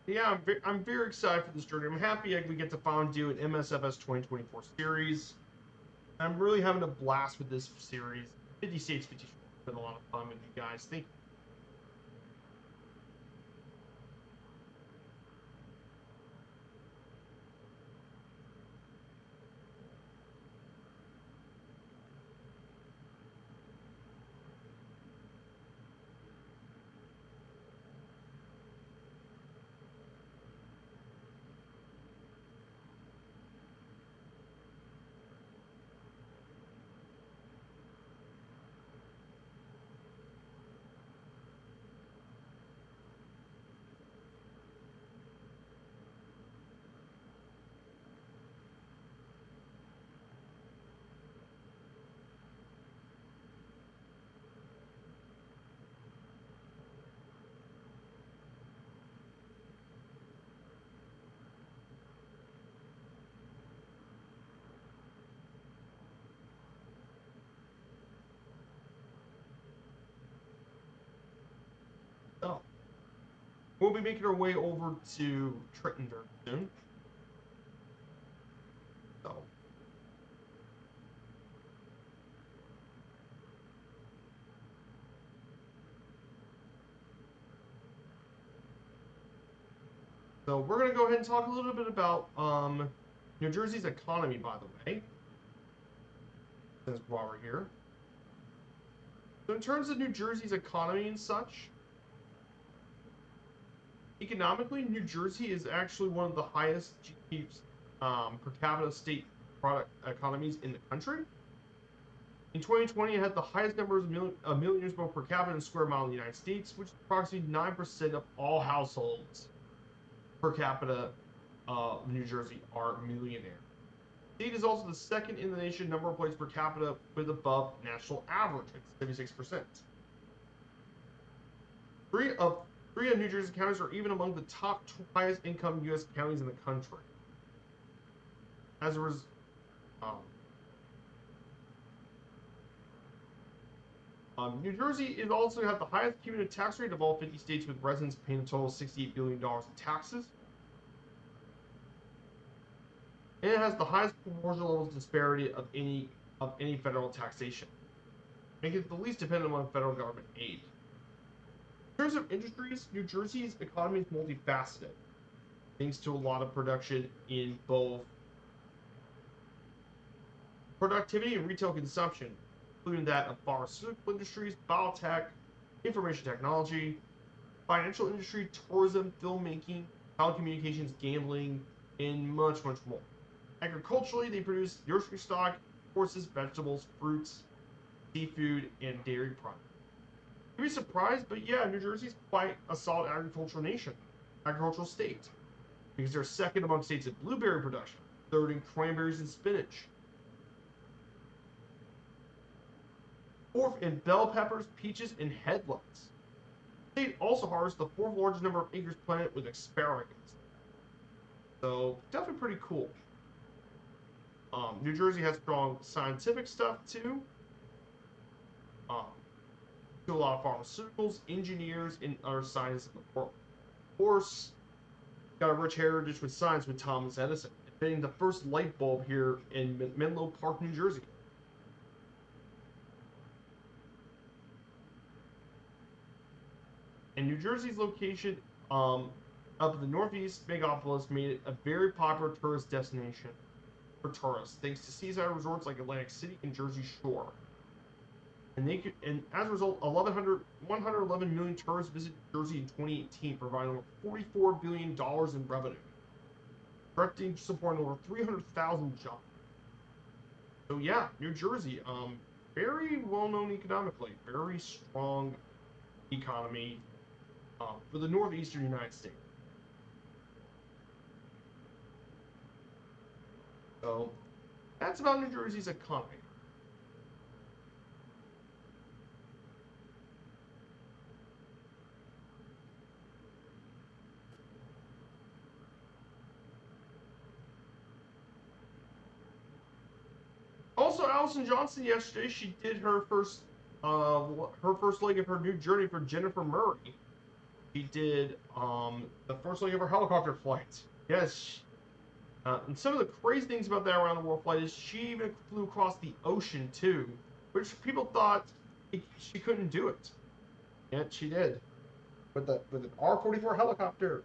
Yeah, I'm very excited for this journey. I'm happy we get to finally do an MSFS 2024 series. I'm really having a blast with this series. 50 States, 50 Shores. It's been a lot of fun with you guys. Thank you. So, we'll be making our way over to Trenton very soon. So, we're going to go ahead and talk a little bit about New Jersey's economy, by the way, since while we're here. So in terms of New Jersey's economy and such, economically, New Jersey is actually one of the highest GDP per capita state product economies in the country. In 2020, it had the highest number of millionaires both per capita and square mile in the United States, which is approximately 9% of all households per capita of New Jersey are millionaire. The state is also the second in the nation number of places per capita with above national average at 76%. Three of New Jersey counties are even among the top highest income U.S. counties in the country. As a result, New Jersey is also have the highest cumulative tax rate of all 50 states, with residents paying a total of $68 billion in taxes. And it has the highest proportional levels of disparity of any federal taxation, making it the least dependent on federal government aid. In terms of industries, New Jersey's economy is multifaceted. thanks to a lot of production in both productivity and retail consumption, including that of pharmaceutical industries, biotech, information technology, financial industry, tourism, filmmaking, telecommunications, gambling, and much, much more. Agriculturally, they produce nursery stock, horses, vegetables, fruits, seafood, and dairy products. You'd be surprised, but yeah, New Jersey's quite a solid agricultural state, because they're second among states in blueberry production, third in cranberries and spinach, fourth in bell peppers, peaches, and headlights. The state also harvests the fourth largest number of acres planted with asparagus. So definitely pretty cool. New Jersey has strong scientific stuff too. Do a lot of pharmaceuticals, engineers, and other science in the world. Of course, got a rich heritage with science with Thomas Edison, inventing the first light bulb here in Menlo Park, New Jersey. And New Jersey's location up in the northeast megapolis made it a very popular tourist destination for tourists, thanks to seaside resorts like Atlantic City and Jersey Shore. And as a result, 111 million tourists visited Jersey in 2018, providing over $44 billion in revenue, directly supporting over 300,000 jobs. So yeah, New Jersey, very well known economically, very strong economy for the northeastern United States. So that's about New Jersey's economy. Also, Allison Johnson yesterday, she did her first leg of her new journey for Jennifer Murray. She did the first leg of her helicopter flight. Yes. And some of the crazy things about that around the world flight is she even flew across the ocean too, which people thought she couldn't do it. Yet she did with an R-44 helicopter.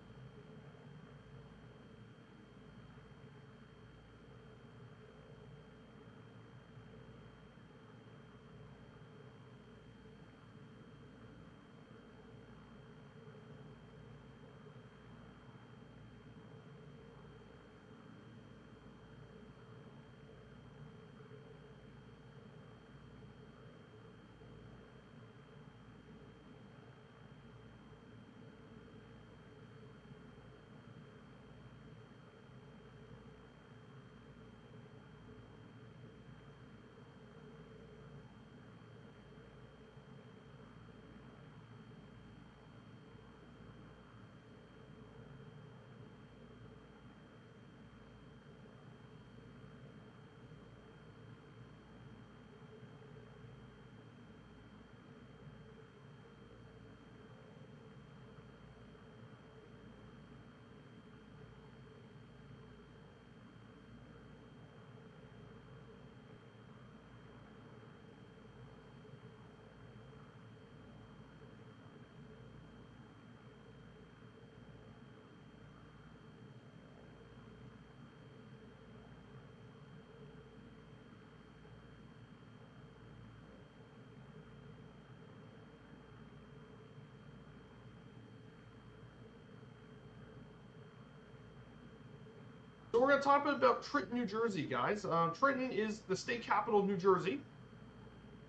So we're going to talk a bit about Trenton, New Jersey, guys. Trenton is the state capital of New Jersey.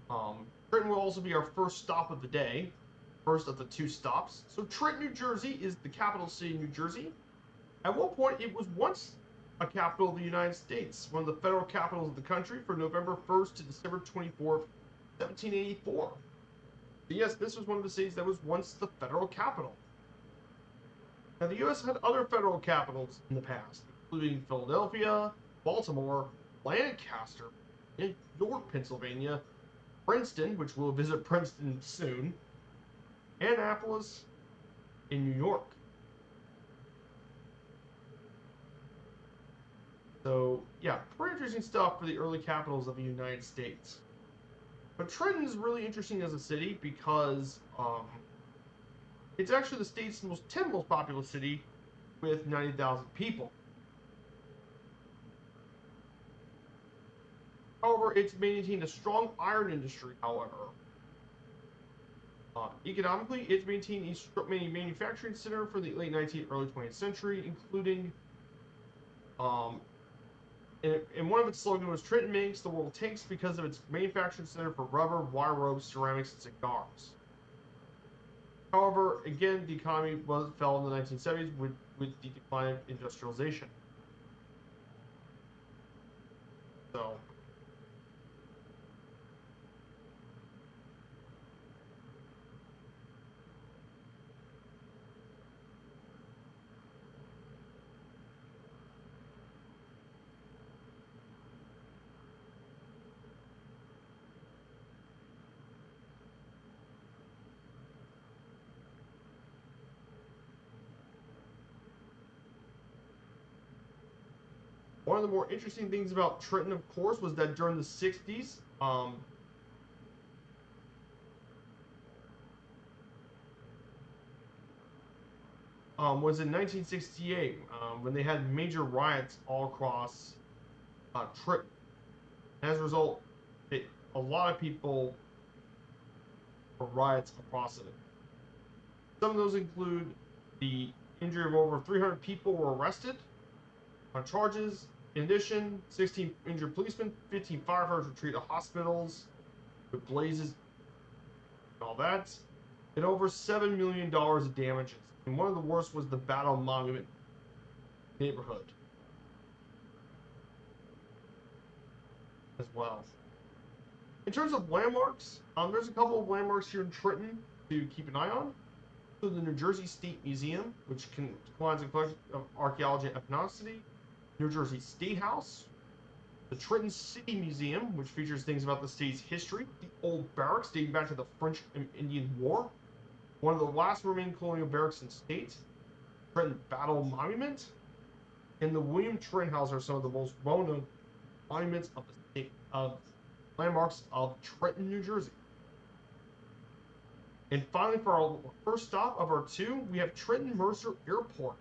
Trenton will also be our first stop of the day, first of the two stops. So Trenton, New Jersey is the capital city of New Jersey. At one point, it was once a capital of the United States, one of the federal capitals of the country from November 1st to December 24th, 1784. So yes, this was one of the cities that was once the federal capital. Now, the U.S. had other federal capitals in the past, including Philadelphia, Baltimore, Lancaster, York, Pennsylvania, Princeton, which we'll visit Princeton soon, Annapolis, in New York. So, yeah, pretty interesting stuff for the early capitals of the United States. But Trenton is really interesting as a city because it's actually the state's 10th most populous city with 90,000 people. However, it's maintained a strong iron industry, however. Economically, it's maintained a manufacturing center for the late 19th, early 20th century, including, and one of its slogans was Trenton makes the world tinks because of its manufacturing center for rubber, wire ropes, ceramics, and cigars. However, again, the economy fell in the 1970s with the decline of industrialization. So, one of the more interesting things about Trenton, of course, was that during the 60s, was in 1968 when they had major riots all across Trenton. As a result, a lot of people were riots across it. Some of those include the injury of over 300 people were arrested on charges. In addition, 16 injured policemen, 15 firefighters were treated at hospitals with blazes and all that, and over $7 million of damages. And one of the worst was the Battle Monument neighborhood as well. In terms of landmarks, there's a couple of landmarks here in Trenton to keep an eye on. So the New Jersey State Museum, which combines a collection of archaeology and ethnicity. New Jersey State House. The Trenton City Museum, which features things about the state's history. The old barracks dating back to the French and Indian War. One of the last remaining colonial barracks in the state. Trenton Battle Monument. And the William Trenton House are some of the most well-known monuments of the state of landmarks of Trenton, New Jersey. And finally, for our first stop of our two, we have Trenton Mercer Airport.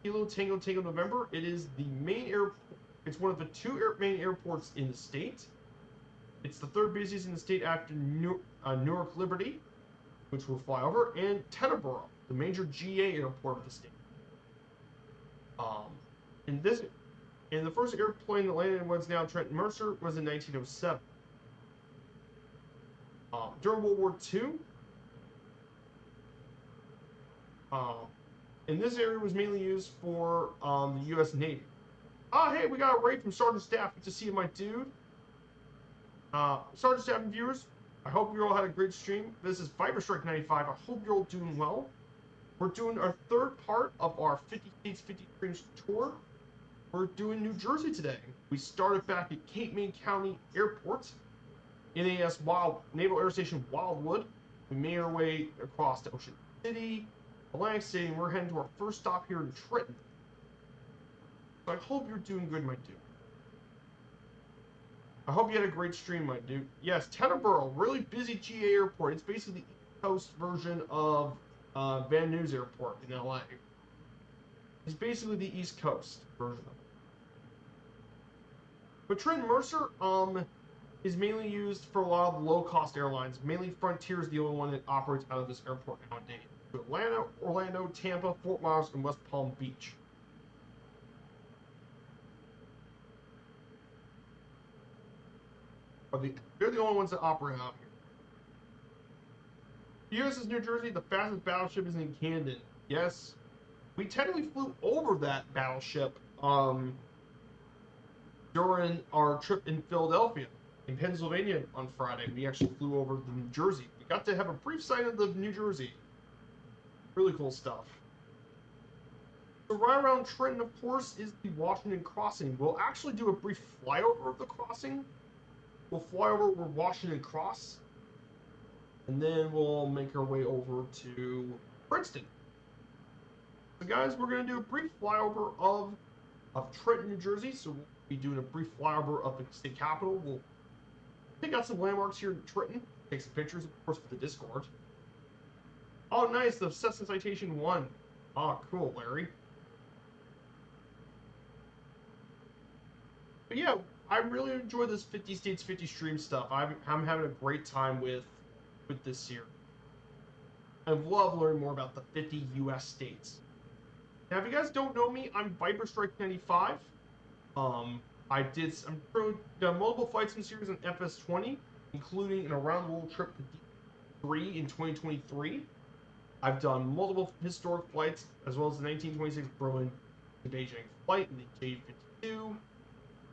Kilo Tango Tango November. It is the main airport. It's one of the two main airports in the state. It's the third busiest in the state after Newark Liberty, which we'll fly over, and Teterboro, the major GA airport of the state. And the first airplane that landed in what's now Trenton Mercer was in 1907. During World War II, and this area was mainly used for the U.S. Navy. Hey, we got a raid from Sergeant Staff. Good to see you, my dude. Sergeant Staff and viewers, I hope you all had a great stream. This is Fiber Strike 95. I hope you're all doing well. We're doing our third part of our 50 States, 50 Streams tour. We're doing New Jersey today. We started back at Cape May County Airport, NAS Naval Air Station Wildwood. We made our way across to Ocean City, Atlantic City, and we're heading to our first stop here in Trenton. So I hope you're doing good, my dude. I hope you had a great stream, my dude. Yes, Teterboro, really busy GA airport. It's basically the East Coast version of Van Nuys Airport in LA. It's basically the East Coast version of it. But Trenton Mercer is mainly used for a lot of low-cost airlines. Mainly Frontier is the only one that operates out of this airport nowadays. Atlanta, Orlando, Tampa, Fort Myers, and West Palm Beach. They're the only ones that operate out here. USS New Jersey, the fastest battleship is in Camden. Yes, we technically flew over that battleship during our trip in Philadelphia, in Pennsylvania on Friday. We actually flew over the New Jersey. We got to have a brief sight of the New Jersey. Really cool stuff. So right around Trenton, of course, is the Washington Crossing. We'll actually do a brief flyover of the crossing. We'll fly over where Washington Cross, and then we'll make our way over to Princeton. So guys, we're going to do a brief flyover of Trenton, New Jersey. So we'll be doing a brief flyover of the state capital. We'll pick out some landmarks here in Trenton, take some pictures, of course, for the Discord. Oh, nice, the Cessna Citation 1. Oh, cool, Larry. But yeah, I really enjoy this 50 states, 50 stream stuff. I'm having a great time with this series. I love learning more about the 50 U.S. states. Now, if you guys don't know me, I'm Viper Strike 95. Um, I'm done multiple flight sim series on FS20, including an around the world trip to D3 in 2023. I've done multiple historic flights, as well as the 1926 Berlin to Beijing flight and the J-52.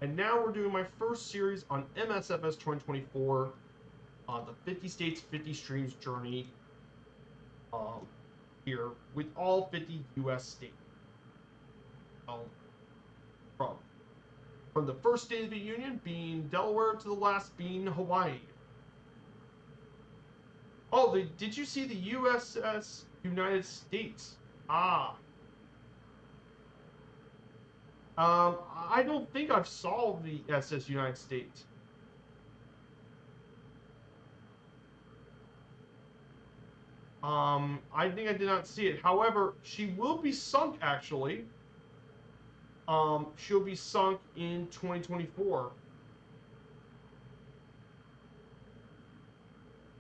And now we're doing my first series on MSFS 2024 on the 50 states, 50 streams journey um, here with all 50 U.S. states. From from the first State of the Union being Delaware to the last being Hawaii. Oh, did you see the USS United States? Ah, I don't think I've saw the SS United States. I think I did not see it. However, she will be sunk actually. She'll be sunk in 2024.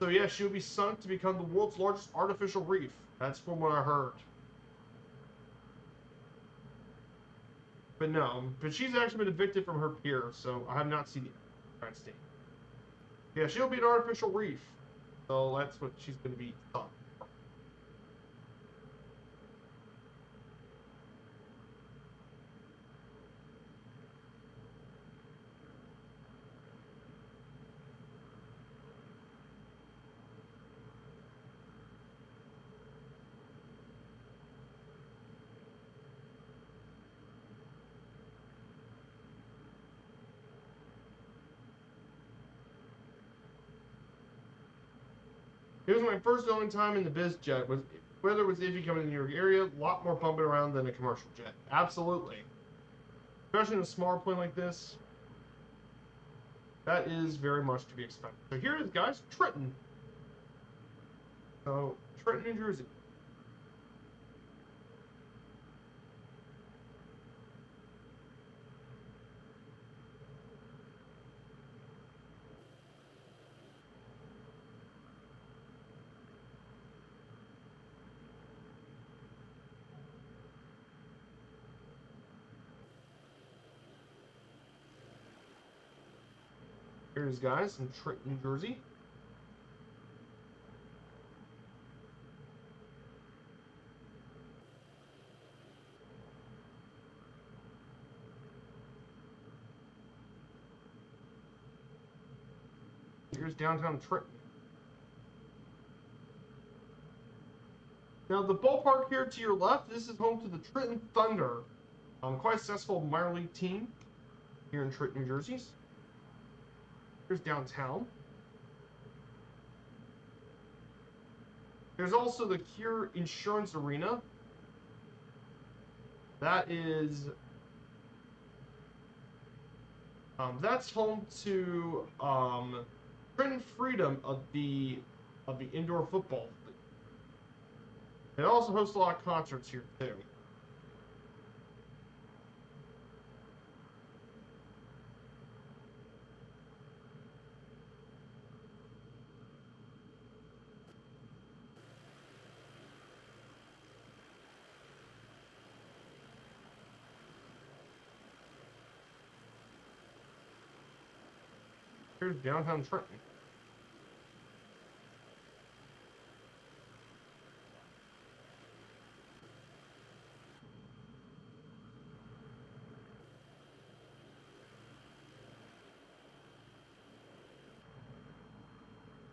So yeah, she'll be sunk to become the world's largest artificial reef. That's from what I heard. But no, but she's actually been evicted from her pier, so I have not seen the United States. Yeah, she'll be an artificial reef. So that's what she's going to be sunk. It was my first only time in the biz jet. Was weather was iffy coming in your area, a lot more bumping around than a commercial jet. Absolutely, especially in a smaller plane like this. That is very much to be expected. So here it is, guys, Trenton. So Trenton, New Jersey. Here's guys in Trenton, New Jersey. Here's downtown Trenton. Now the ballpark here to your left, this is home to the Trenton Thunder, quite a successful minor league team here in Trenton, New Jersey. Here's downtown. There's also the Cure Insurance Arena. That is, that's home to Trenton Freedom of the indoor football league. It also hosts a lot of concerts here too. Here's downtown Trenton.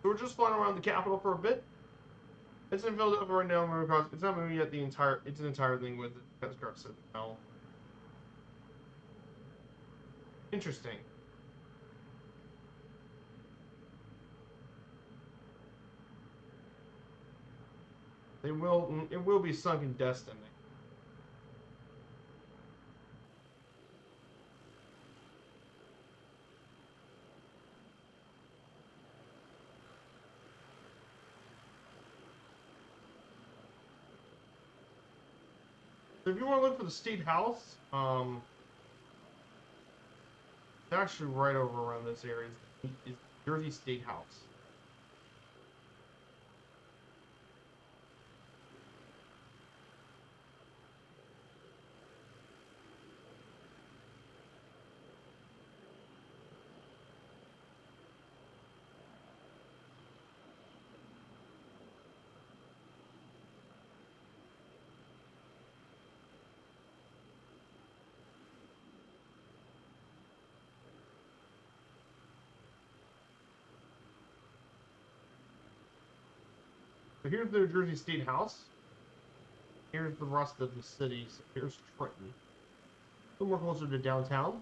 So we're just flying around the capital for a bit. It's in Philadelphia right now. It's not moving yet. It's an entire thing with the Car said no. Interesting. It will be sunk in destiny. So if you want to look for the State House, It's actually right over around this area is Jersey State House. So here's the New Jersey State House. Here's the rest of the city. So here's Trenton. A little more closer to downtown.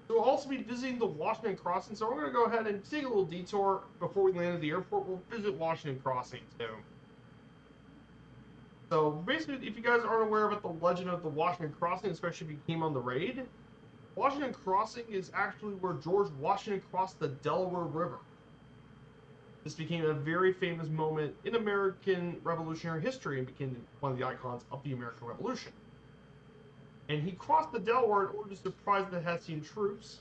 So we'll also be visiting the Washington Crossing. So we're going to go ahead and take a little detour before we land at the airport. We'll visit Washington Crossing too. So basically, if you guys aren't aware about the legend of the Washington Crossing, especially if you came on the raid, Washington Crossing is actually where George Washington crossed the Delaware River. This became a very famous moment in American Revolutionary history and became one of the icons of the American Revolution. And he crossed the Delaware in order to surprise the Hessian troops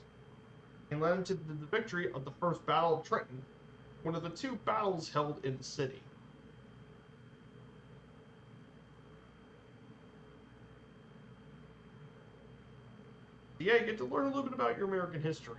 and led them to the victory of the First Battle of Trenton, one of the two battles held in the city. Yeah, you get to learn a little bit about your American history.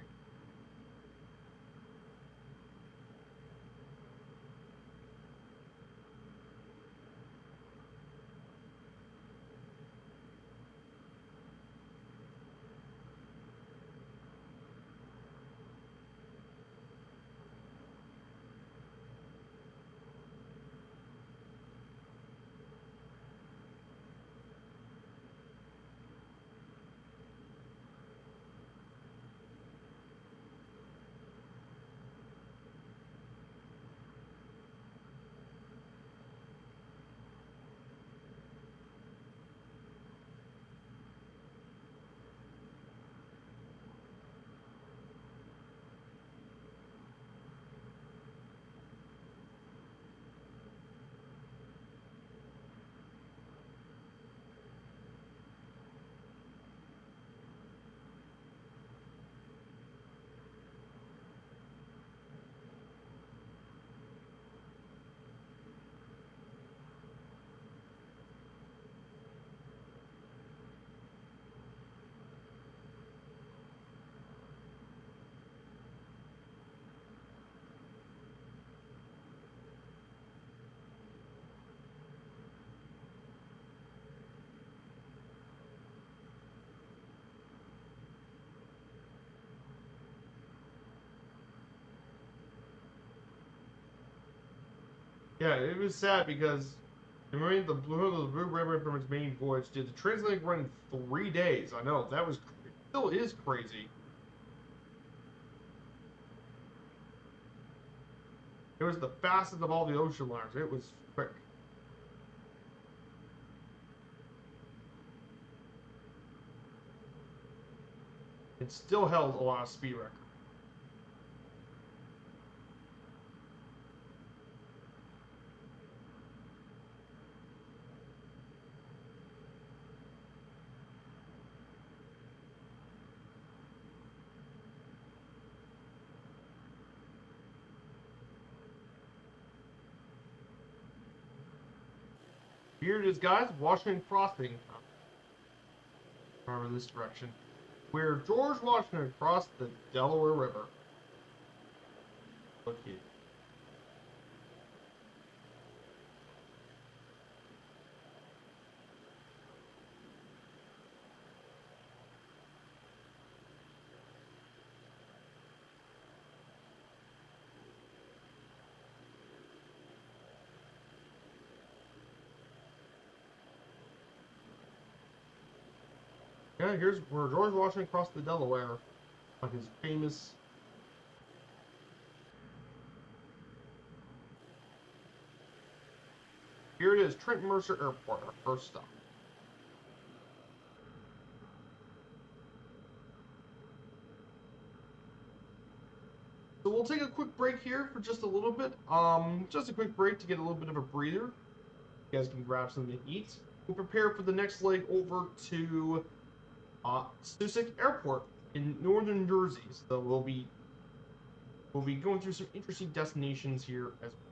Yeah, it was sad because it remained the Blue River from its main voyage. Did the Transatlantic run in 3 days? I know that was still is crazy. It was the fastest of all the ocean liners. It was quick. It still held a lot of speed records. Here it is, guys. Washington Crossing. Remember this direction. Where George Washington crossed the Delaware River. Look here. Yeah, here's where George Washington crossed the Delaware on his famous. Here it is, Trent Mercer Airport, our first stop. So we'll take a quick break here for just a little bit. Just a quick break to get a little bit of a breather. You guys can grab something to eat. We'll prepare for the next leg over to Stusek Airport in northern Jersey. So we'll be going through some interesting destinations here as well.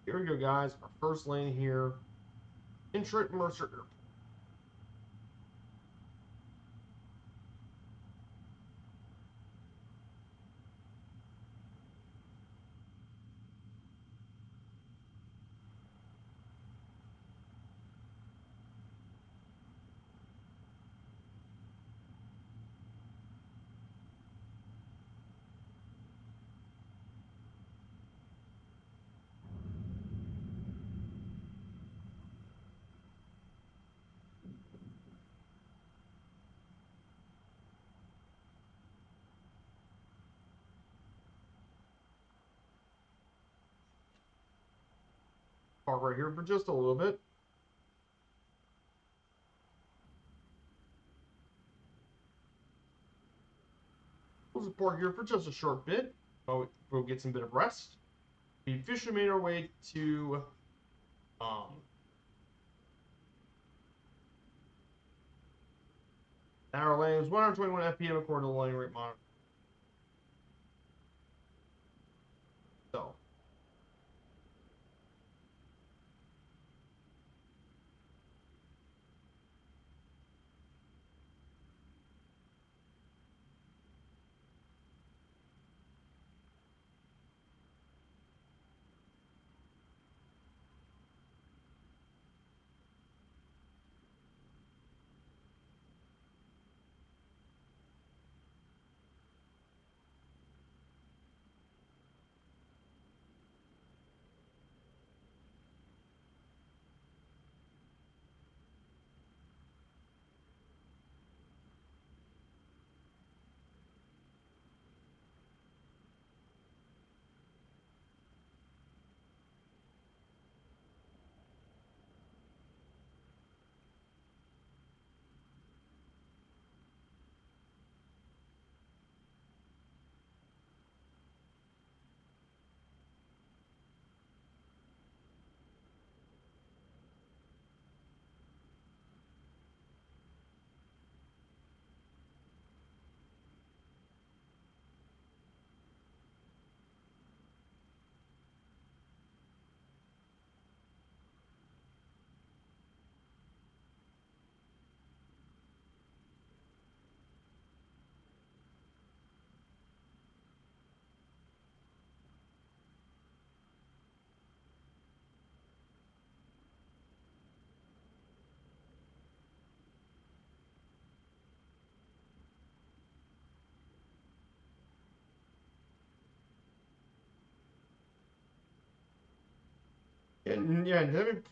Here we go, guys. Our first lane here in Trent Mercer Airport. Park right here for just a little bit. We'll just park here for just a short bit. We'll get some bit of rest. We officially made our way to our lane was 121 FPM according to the lane rate monitor. So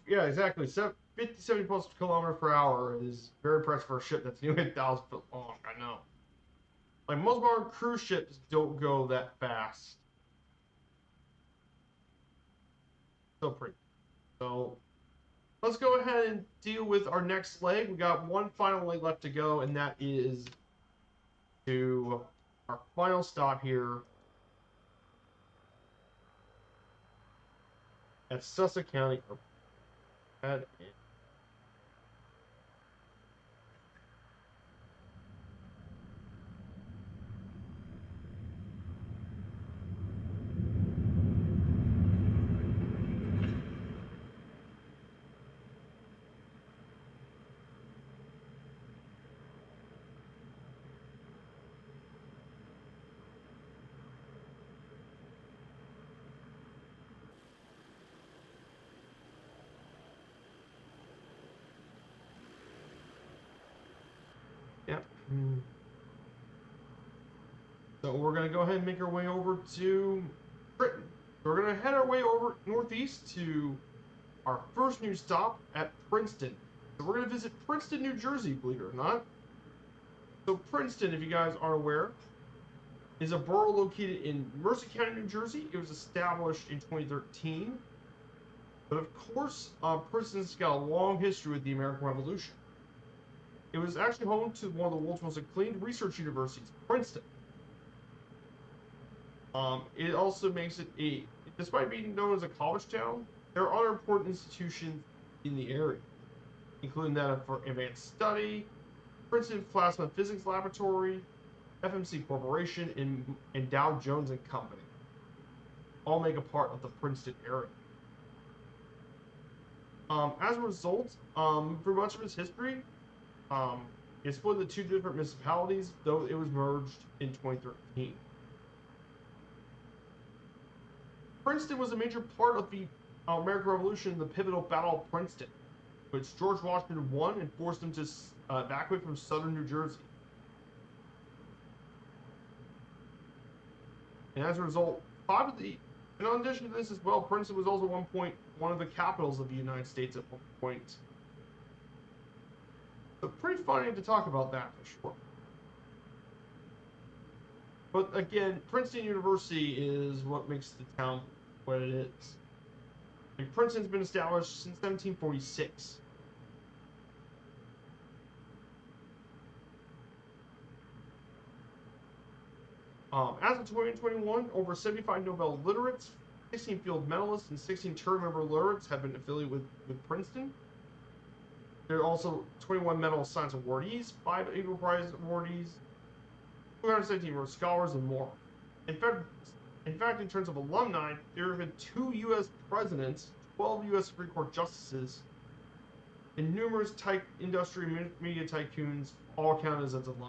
yeah, exactly. 50, 70 plus kilometer per hour is very impressive for a ship that's nearly 1,000 foot long. I know. Like most modern cruise ships don't go that fast. So pretty. So let's go ahead and deal with our next leg. We got one final leg left to go, and that is to our final stop here at Sussex County Airport. Yep. So we're going to go ahead and make our way over to Britain. So we're going to head our way over northeast to our first new stop at Princeton. So we're going to visit Princeton, New Jersey, believe it or not. So Princeton, if you guys aren't aware, is a borough located in Mercer County, New Jersey. It was established in 2013. But of course, Princeton's got a long history with the American Revolution. It was actually home to one of the world's most acclaimed research universities, Princeton. It also makes it despite being known as a college town, there are other important institutions in the area, including that for advanced study, Princeton Plasma Physics Laboratory, FMC Corporation, and Dow Jones and Company. All make a part of the Princeton area. As a result, for much of its history, it's split into two different municipalities, though it was merged in 2013. Princeton was a major part of the American Revolution in the pivotal Battle of Princeton, which George Washington won and forced him to evacuate from southern New Jersey. And as a result, in addition to this as well, Princeton was also at one point one of the capitals of the United States at one point. So pretty funny to talk about that for sure. But again, Princeton University is what makes the town what it is. And Princeton's been established since 1746. As of 2021, over 75 Nobel laureates, 16 field medalists, and 16 term member laureates have been affiliated with Princeton. There are also 21 Medal of Science awardees, 5 Eagle Prize awardees, 217 Rhodes Scholars, and more. In fact, in terms of alumni, there have been 2 U.S. presidents, 12 U.S. Supreme Court justices, and numerous industry and media tycoons, all counted as alumni.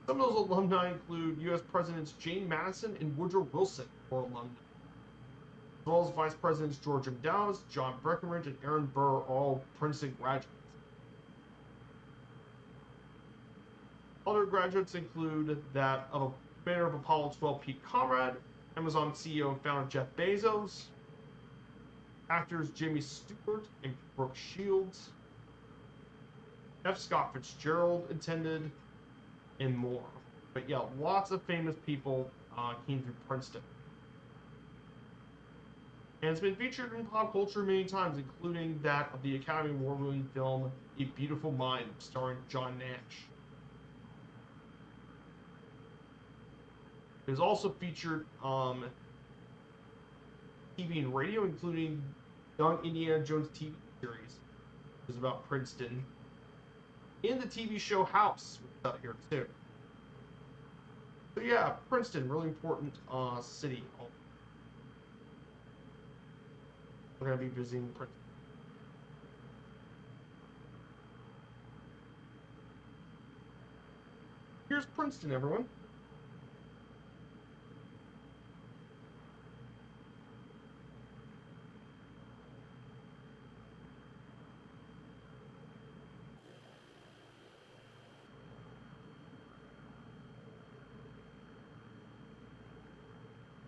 Some of those alumni include U.S. Presidents Jane Madison and Woodrow Wilson, or alumni, as well as Vice Presidents George M. Downes, John Breckinridge, and Aaron Burr, all Princeton graduates. Other graduates include that of a commander of Apollo 12, Pete Conrad, Amazon CEO and founder Jeff Bezos, actors Jimmy Stewart and Brooke Shields, F. Scott Fitzgerald attended, and more. But yeah, lots of famous people came through Princeton. And it's been featured in pop culture many times, including that of the Academy Award-winning film A Beautiful Mind, starring John Nash. It was also featured on TV and radio, including Young Indiana Jones TV series, which is about Princeton, and the TV show House, which is out here too. So yeah, Princeton, really important city. We're going to be visiting Princeton. Here's Princeton, everyone.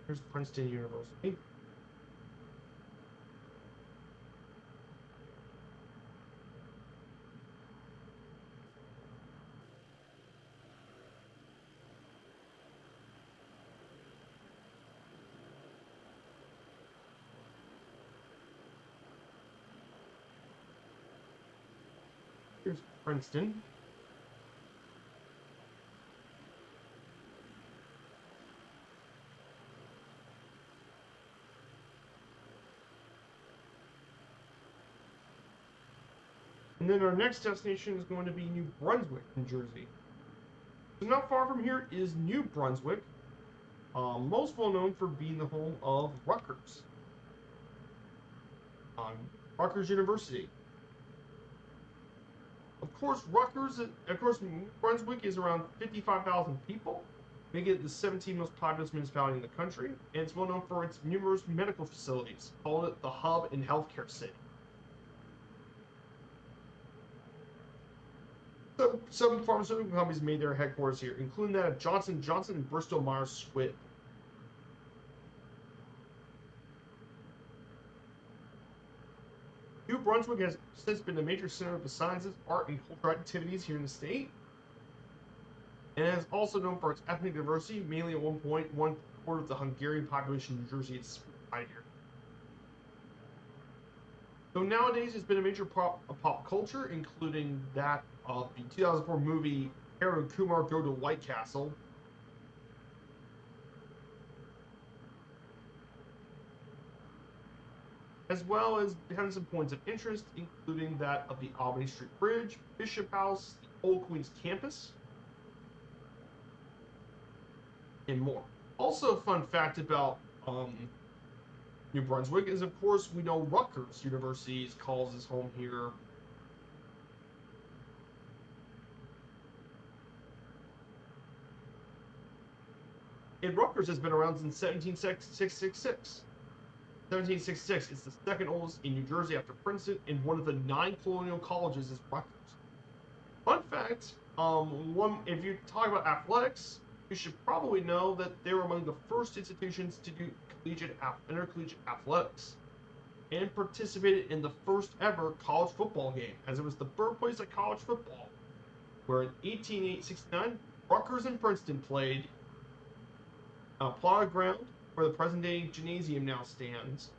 Here's Princeton University. Here's Princeton. And then our next destination is going to be New Brunswick, New Jersey. So not far from here is New Brunswick, most well known for being the home of Rutgers. Rutgers University. Of course, New Brunswick is around 55,000 people, making it the 17th most populous municipality in the country, and it's well known for its numerous medical facilities, called it the hub and healthcare city. Some pharmaceutical companies made their headquarters here, including that of Johnson & Johnson and Bristol Myers Squibb. New Brunswick has since been a major center of the sciences, art, and cultural activities here in the state, and is also known for its ethnic diversity, mainly at one point, 1/4 of the Hungarian population in New Jersey is right here. So nowadays, it's been a major pop culture, including that of the 2004 movie Harold and Kumar Go to White Castle, as well as having some points of interest, including that of the Albany Street Bridge, Bishop House, the Old Queen's Campus, and more. Also, a fun fact about New Brunswick is, of course, we know Rutgers University calls his home here. And Rutgers has been around since 1766. 1766. It's the second oldest in New Jersey after Princeton, and one of the 9 colonial colleges is Rutgers. Fun fact: if you talk about athletics, you should probably know that they were among the first institutions to do intercollegiate athletics, and participated in the first ever college football game, as it was the birthplace of college football, where in 1869 Rutgers and Princeton played. Plotted ground where the present-day gymnasium now stands,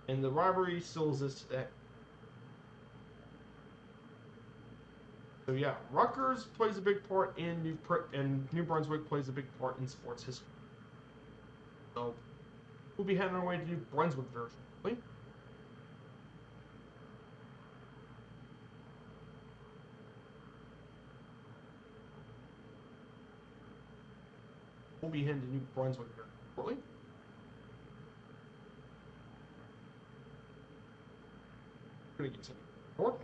and the rivalry still exists today. So yeah, Rutgers plays a big part in New Brunswick plays a big part in sports history. So we'll be heading our way to New Brunswick very shortly. We'll be heading to New Brunswick very shortly. We're going to continue north.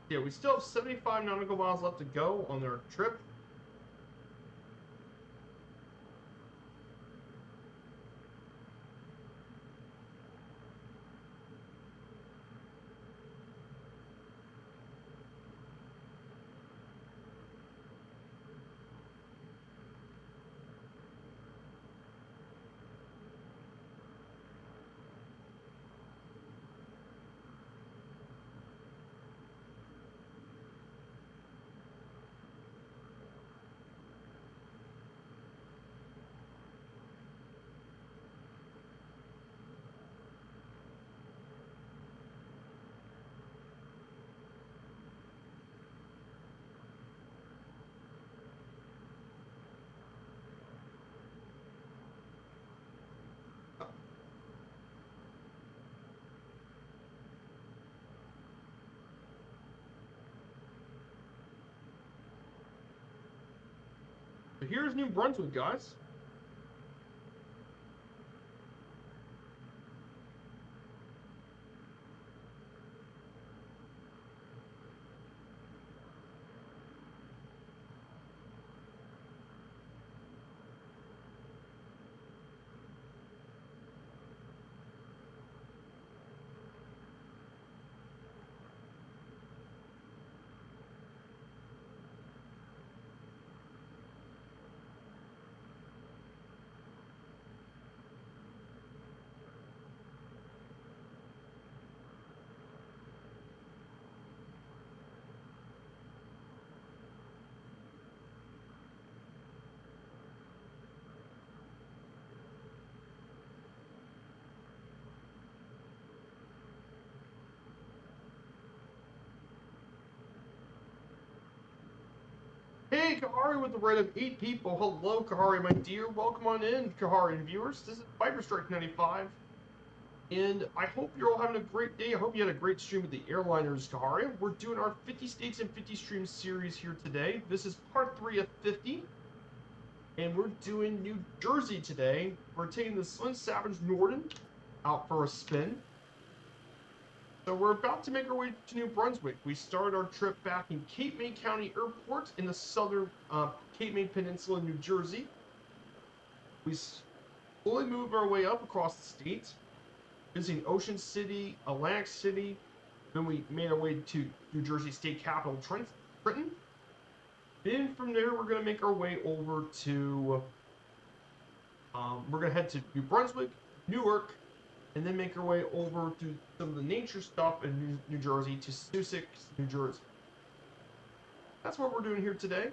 Yeah, we still have 75 nautical miles left to go on their trip. But here's New Brunswick, guys. Hey, Kahari with the rate of 8 people. Hello, Kahari, my dear. Welcome on in, Kahari and viewers. This is Viper Strike 95. And I hope you're all having a great day. I hope you had a great stream with the airliners, Kahari. We're doing our 50 States and 50 Streams series here today. This is part 3 of 50. And we're doing New Jersey today. We're taking the Slim Savage Norden out for a spin. So we're about to make our way to New Brunswick. We started our trip back in Cape May County Airport in the southern Cape May Peninsula, New Jersey. We slowly moved our way up across the state, visiting Ocean City, Atlantic City. Then we made our way to New Jersey state capital, Trenton. Then from there, we're going to make our way over to, we're going to head to New Brunswick, Newark, and then make our way over to some of the nature stuff in New Jersey to Sussex, New Jersey. That's what we're doing here today.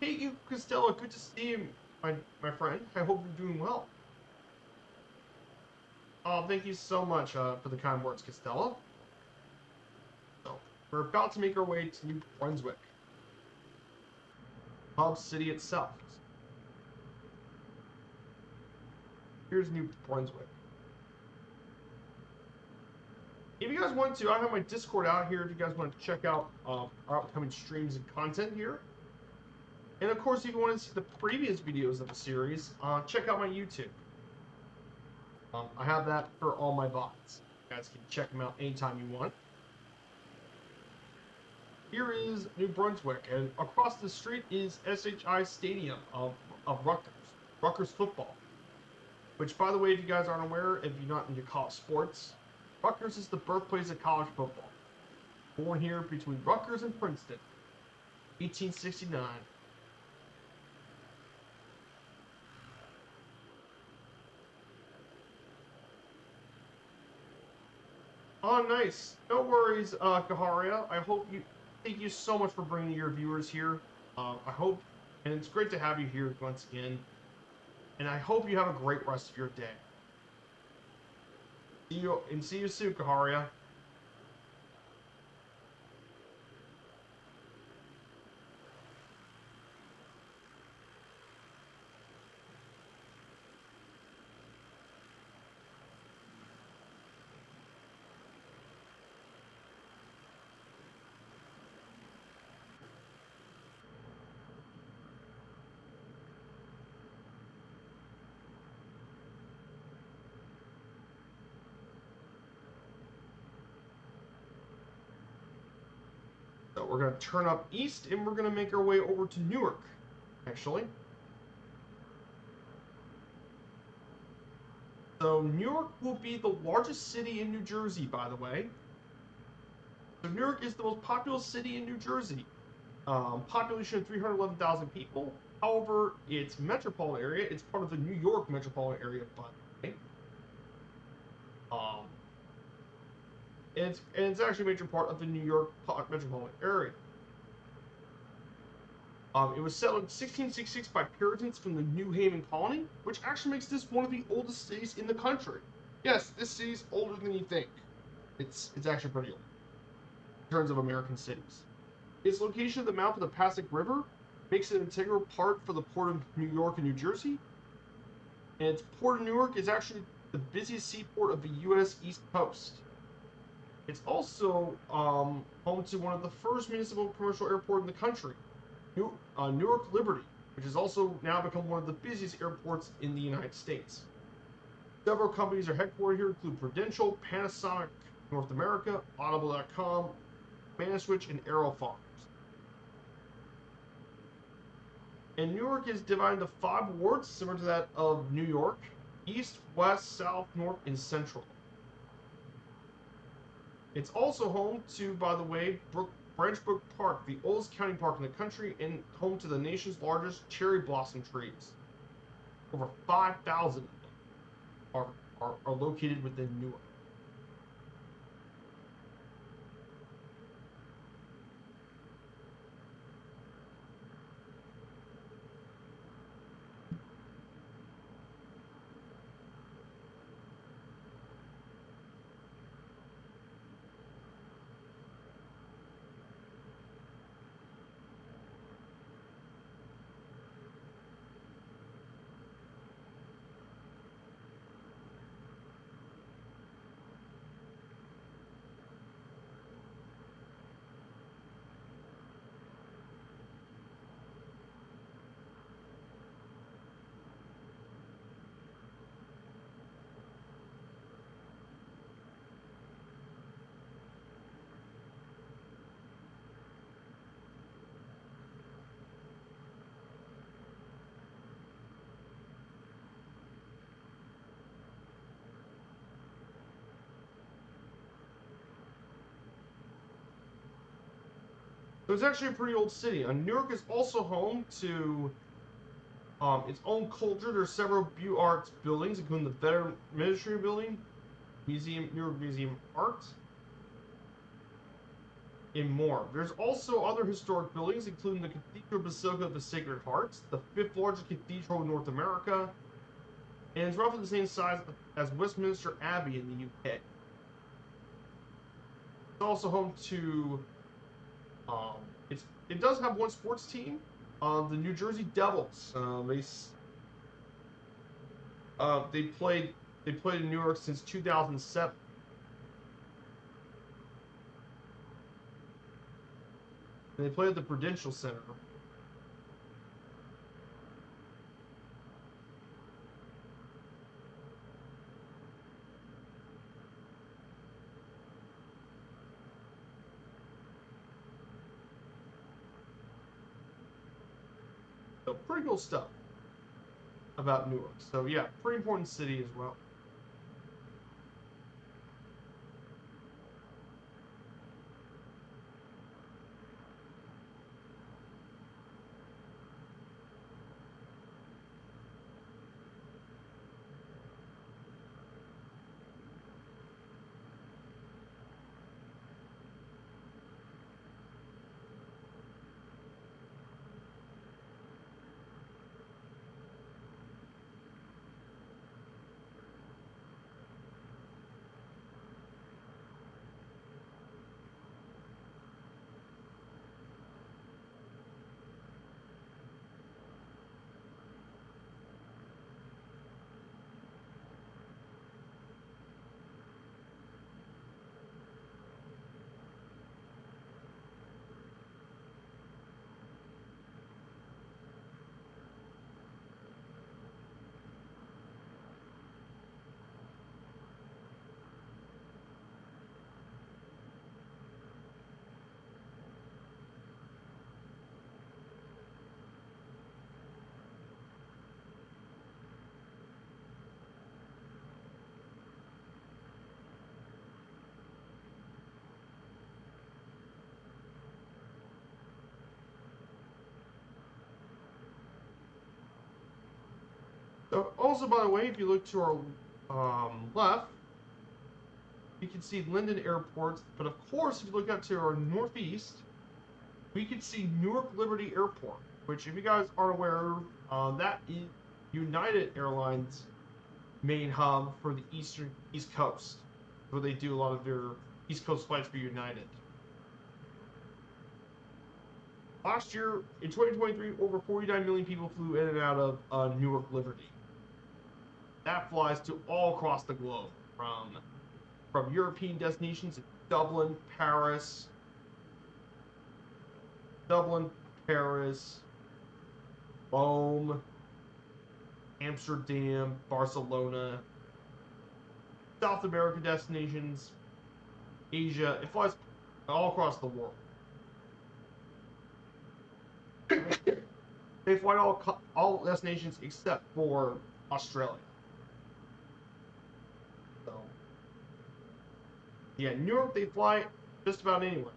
Hey, you, Costello, good to see you, my friend. I hope you're doing well. Oh, thank you so much for the kind words, Costello. So, we're about to make our way to New Brunswick, hub city itself. Here's New Brunswick. If you guys want to, I have my Discord out here if you guys want to check out our upcoming streams and content here. And of course, if you want to see the previous videos of the series, check out my YouTube. I have that for all my VODs. You guys can check them out anytime you want. Here is New Brunswick, and across the street is SHI Stadium of Rutgers. Rutgers football. Which, by the way, if you guys aren't aware, if you're not into college sports, Rutgers is the birthplace of college football. Born here between Rutgers and Princeton, 1869. Oh, nice. No worries, Kaharia. Thank you so much for bringing your viewers here. I hope, and it's great to have you here once again. And I hope you have a great rest of your day. See you soon, Kaharia. So we're going to turn up east and we're going to make our way over to Newark, actually. So Newark will be the largest city in New Jersey, by the way. So Newark is the most populous city in New Jersey. Population of 311,000 people. However, its metropolitan area, it's part of the New York metropolitan area, by the way. And it's actually a major part of the New York metropolitan area. It was settled in 1666 by Puritans from the New Haven colony, which actually makes this one of the oldest cities in the country. Yes, this city's older than you think. It's actually pretty old in terms of American cities. Its location at the mouth of the Passaic River makes it an integral part for the Port of New York and New Jersey. And its Port of Newark is actually the busiest seaport of the U.S. East Coast. It's also home to one of the first municipal commercial airports in the country, Newark Liberty, which has also now become one of the busiest airports in the United States. Several companies are headquartered here, include Prudential, Panasonic North America, Audible.com, Maniswitch, and Aerofarms. And Newark is divided into 5 wards, similar to that of New York: East, West, South, North, and Central. It's also home to, by the way, Branch Brook Park, the oldest county park in the country, and home to the nation's largest cherry blossom trees. Over 5,000 of them are located within Newark. So it's actually a pretty old city. Newark is also home to its own culture. There's several arts buildings, including the Veteran Ministry Building, Newark Museum of Art, and more. There's also other historic buildings, including the Cathedral Basilica of the Sacred Heart, the 5th largest cathedral in North America, and it's roughly the same size as Westminster Abbey in the UK. It's also home to it does have one sports team, the New Jersey Devils. They played in Newark since 2007. And they play at the Prudential Center. So pretty cool stuff about Newark. So yeah, pretty important city as well. So also, by the way, if you look to our left, you can see Linden Airport. But of course, if you look out to our northeast, we can see Newark Liberty Airport, which, if you guys aren't aware, that is United Airlines' main hub for the East Coast, where they do a lot of their East Coast flights for United. Last year, in 2023, over 49 million people flew in and out of Newark Liberty. That flies to all across the globe, from European destinations in Dublin, Paris, Rome, Amsterdam, Barcelona, South American destinations, Asia. It flies all across the world. They fly all destinations except for Australia. So, yeah, New York they fly just about anywhere.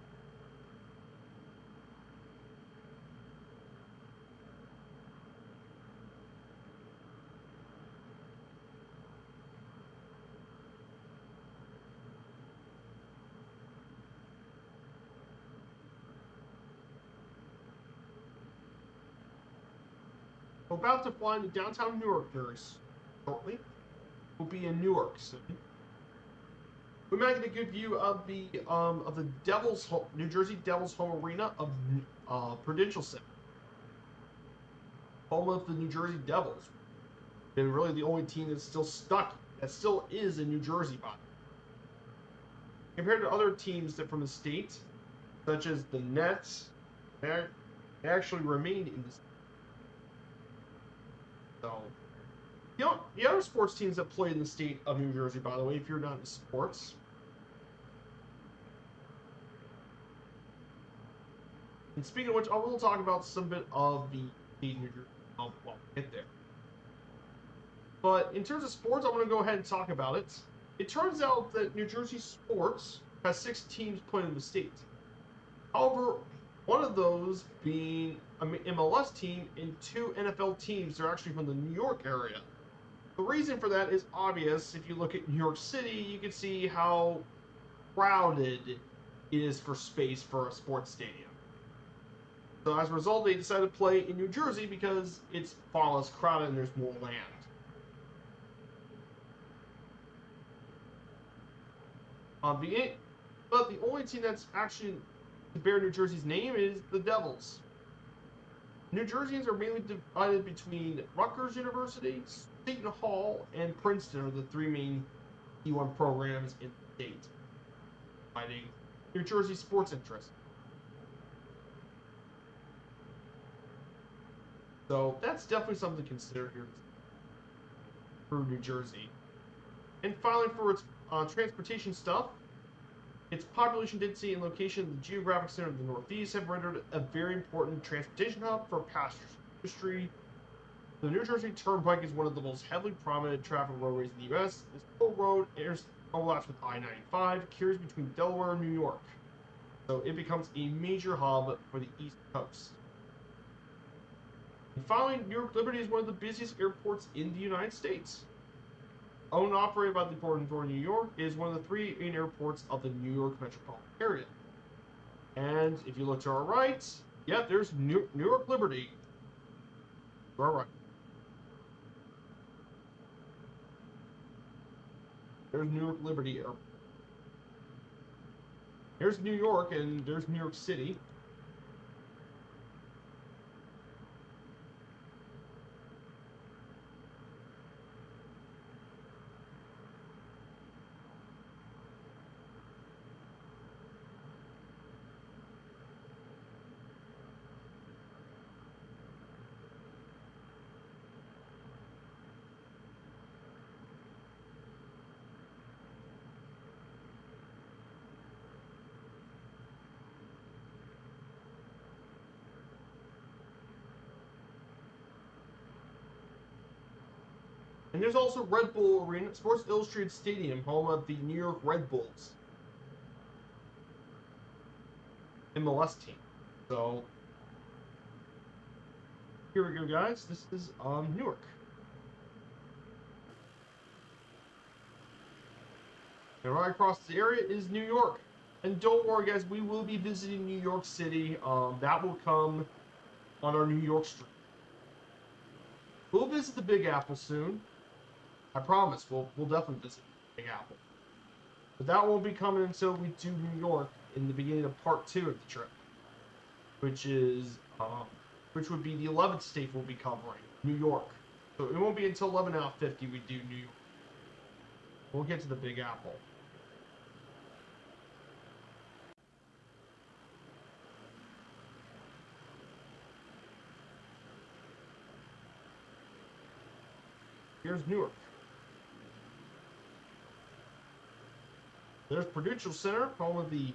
We're about to fly into downtown Newark very shortly. We'll be in Newark soon. We might get a good view of the Devils, New Jersey Devils home arena of Prudential Center, home of the New Jersey Devils, and really the only team that's still stuck, that still is in New Jersey, by compared to other teams that from the state, such as the Nets, they actually remained in the state. So, you know, the other sports teams that play in the state of New Jersey, by the way, if you're not into sports. And speaking of which, I will talk about some bit of the state of New Jersey while we get there. But in terms of sports, I'm going to go ahead and talk about it. It turns out that New Jersey sports has 6 teams playing in the state. However, one of those being an MLS team and 2 NFL teams that are actually from the New York area. The reason for that is obvious. If you look at New York City, you can see how crowded it is for space for a sports stadium. So as a result, they decided to play in New Jersey because it's far less crowded and there's more land. But the only team that's actually to bear New Jersey's name is the Devils. New Jerseyans are mainly divided between Rutgers University, Seton Hall, and Princeton are the 3 main D1 programs in the state, providing New Jersey sports interest. So that's definitely something to consider here for New Jersey. And finally, for its transportation stuff, its population density and location in the geographic center of the Northeast have rendered it a very important transportation hub for passenger industry. The New Jersey Turnpike is one of the most heavily prominent traffic roadways in the U.S. This whole road overlaps with I-95, carries between Delaware and New York. So it becomes a major hub for the East Coast. And finally, New York Liberty is one of the busiest airports in the United States. Owned and operated by the Port Authority of New York, is one of the 3 main airports of the New York metropolitan area. And if you look to our right, yeah, there's New York Liberty. To our right. There's New York Liberty Airport. There's New York, and there's New York City. And there's also Red Bull Arena, Sports Illustrated Stadium, home of the New York Red Bulls MLS team. So here we go, guys. This is Newark. And right across the area is New York. And don't worry, guys, we will be visiting New York City. That will come on our New York stream. We'll visit the Big Apple soon. I promise. We'll definitely visit the Big Apple. But that won't be coming until we do New York in the beginning of part 2 of the trip, which would be the 11th state we'll be covering, New York. So it won't be until 11 out of 50 we do New York. We'll get to the Big Apple. Here's Newark. There's Prudential Center, home of the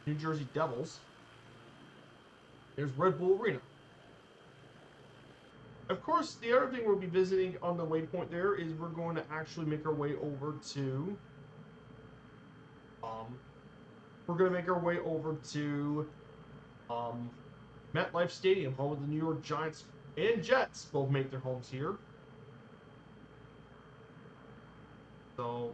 New Jersey Devils. There's Red Bull Arena. Of course, the other thing we'll be visiting on the waypoint there is we're going to actually make our way over to MetLife Stadium, home of the New York Giants and Jets both make their homes here. So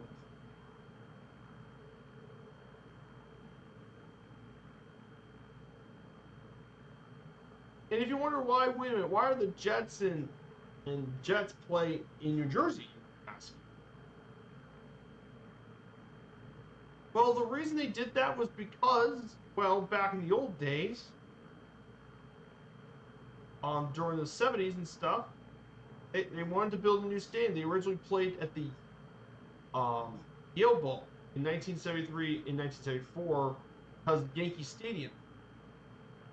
and if you wonder why, wait a minute, why are the Jets and Jets play in New Jersey? Well, the reason they did that was because, well, back in the old days, during the 70s and stuff, they wanted to build a new stadium. They originally played at the Yale Bowl in 1973 and 1974 because of Yankee Stadium.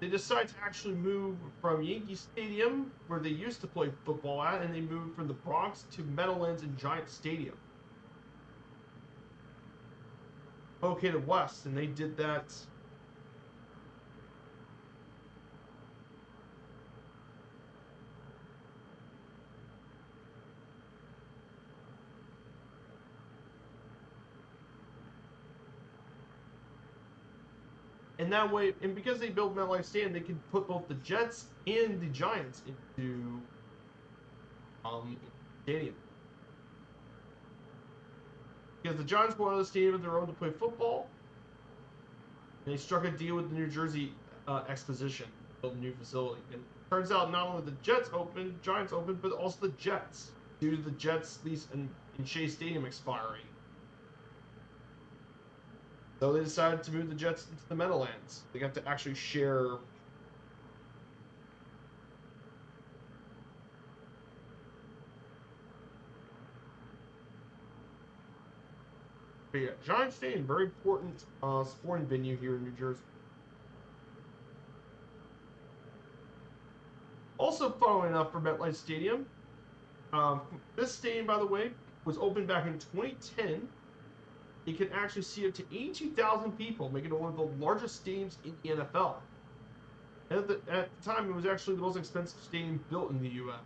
They decided to actually move from Yankee Stadium, where they used to play football at, and they moved from the Bronx to Meadowlands and Giant Stadium, located west, and they did that. And that way, and because they built MetLife Stadium, they could put both the Jets and the Giants into stadium. Because the Giants wanted a stadium of their own to play football, and they struck a deal with the New Jersey Exposition to build a new facility. And it turns out not only the Giants opened, but also the Jets, due to the Jets' lease in Shea Stadium expiring. So they decided to move the Jets into the Meadowlands. They got to actually share. But yeah, Giant Stadium, very important sporting venue here in New Jersey. Also, funnily enough, for MetLife Stadium, this stadium, by the way, was opened back in 2010. It can actually seat up to 82,000 people, making it one of the largest stadiums in the NFL. And at the time, it was actually the most expensive stadium built in the U.S.,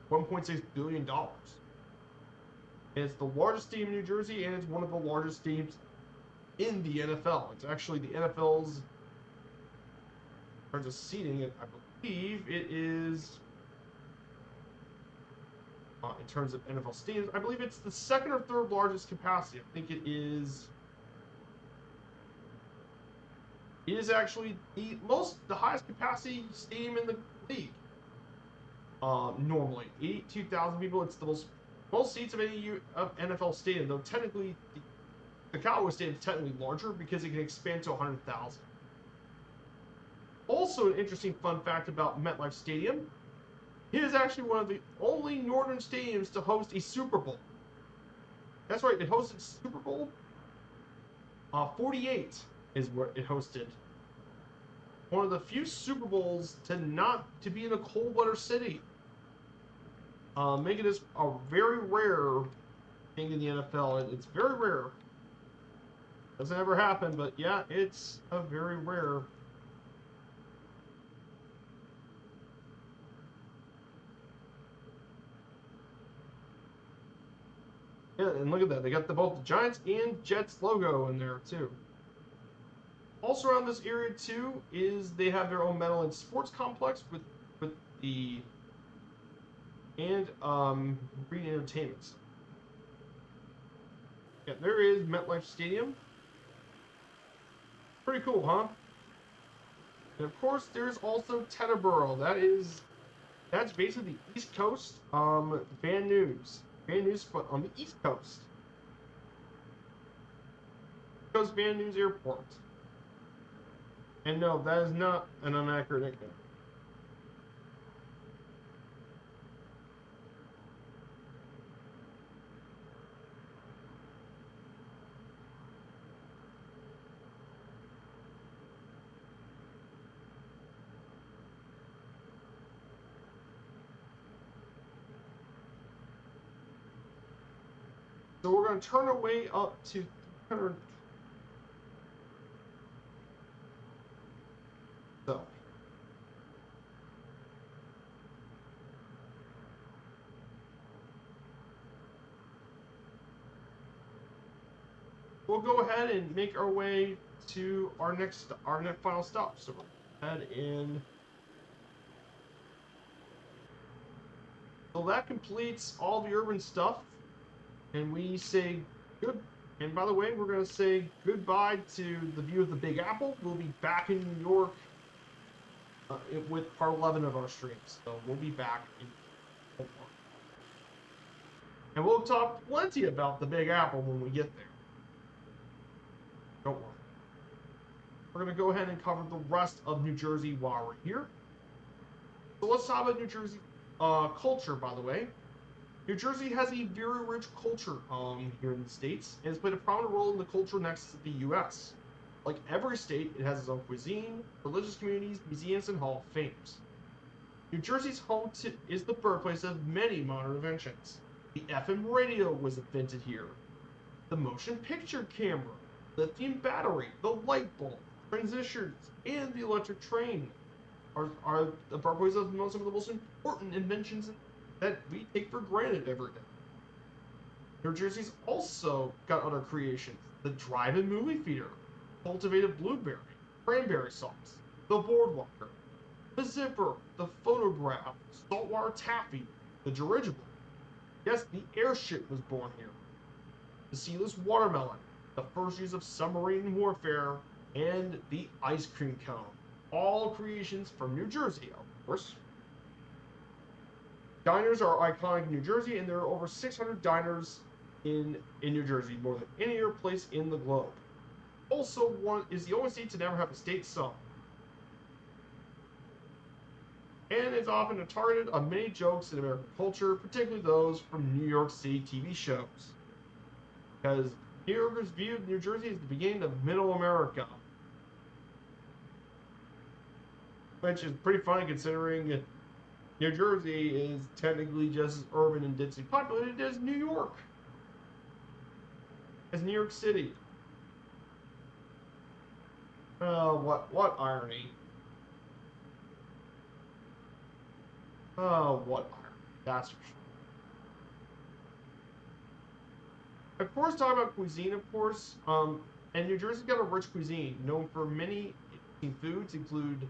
$1.6 billion. And it's the largest stadium in New Jersey, and it's one of the largest stadiums in the NFL. It's actually the NFL's, in terms of seating, I believe it is, in terms of NFL stadiums, I believe it's the second or third largest capacity. I think it is actually the highest capacity stadium in the league. Normally 82,000 people. It's the most seats of any NFL stadium. Though technically, the Cowboys stadium is technically larger because it can expand to 100,000. Also, an interesting fun fact about MetLife Stadium. It is actually one of the only northern stadiums to host a Super Bowl. That's right, it hosted Super Bowl 48 is what it hosted. One of the few Super Bowls to be in a cold weather city. Making this a very rare thing in the NFL. It's very rare. Doesn't ever happen, but yeah, it's a very rare. Yeah, and look at that. They got both the Giants and Jets logo in there, too. Also around this area, too, is they have their own Meadowlands Sports Complex with the and Green Entertainment. Yeah, there is MetLife Stadium. Pretty cool, huh? And of course, there's also Teterboro. That's basically the East Coast Band News. Band News, but on the East Coast. Coast Band News Airport. And no, that is not an inaccurate nickname. So we're going to turn our way up to 300. So we'll go ahead and make our way to our next final stop. So we'll go ahead and so that completes all the urban stuff, and we say good. And by the way, we're going to say goodbye to the view of the Big Apple. We'll be back in New York with part 11 of our streams. So we'll be back in and we'll talk plenty about the Big Apple when we get there. Don't worry. We're going to go ahead and cover the rest of New Jersey while we're here. So let's talk about New Jersey culture, by the way. New Jersey has a very rich culture here in the States, and has played a prominent role in the culture next to the U.S. Like every state, it has its own cuisine, religious communities, museums, and Hall of Fames. New Jersey's home is the birthplace of many modern inventions. The FM radio was invented here. The motion picture camera, lithium battery, the light bulb, transistors, and the electric train are the birthplace of some of the most important inventions that we take for granted every day. New Jersey's also got other creations. The drive-in movie theater, cultivated blueberry, cranberry sauce, the boardwalker, the zipper, the phonograph, saltwater taffy, the dirigible. Yes, the airship was born here. The seedless watermelon, the first use of submarine warfare, and the ice cream cone. All creations from New Jersey, of course. Diners are iconic in New Jersey, and there are over 600 diners in New Jersey, more than any other place in the globe. Also, one is the only state to never have a state song. And it's often a target of many jokes in American culture, particularly those from New York City TV shows. Because New Yorkers viewed New Jersey as the beginning of Middle America. Which is pretty funny considering New Jersey is technically just as urban and densely populated as New York. As New York City. Oh, what irony. Oh, what irony. That's for sure. Of course, talking about cuisine, of course, and New Jersey's got a rich cuisine, known for many foods, include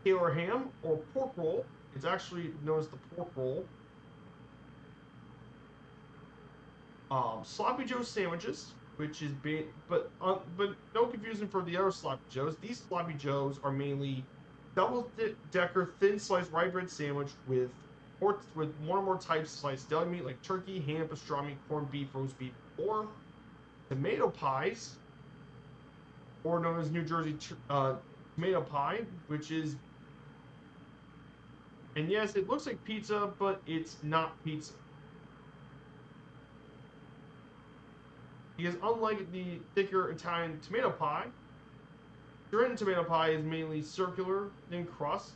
Taylor ham or pork roll. It's actually known as the pork roll. Sloppy Joe sandwiches, which is but no confusion for the other Sloppy Joes. These Sloppy Joes are mainly double-decker thin sliced rye bread sandwich with one or more types of sliced deli meat like turkey, ham, pastrami, corned beef, roast beef, or tomato pies, or known as New Jersey tomato pie, which is, and yes, it looks like pizza, but it's not pizza. Because unlike the thicker Italian tomato pie, Trenton tomato pie is mainly circular in crust.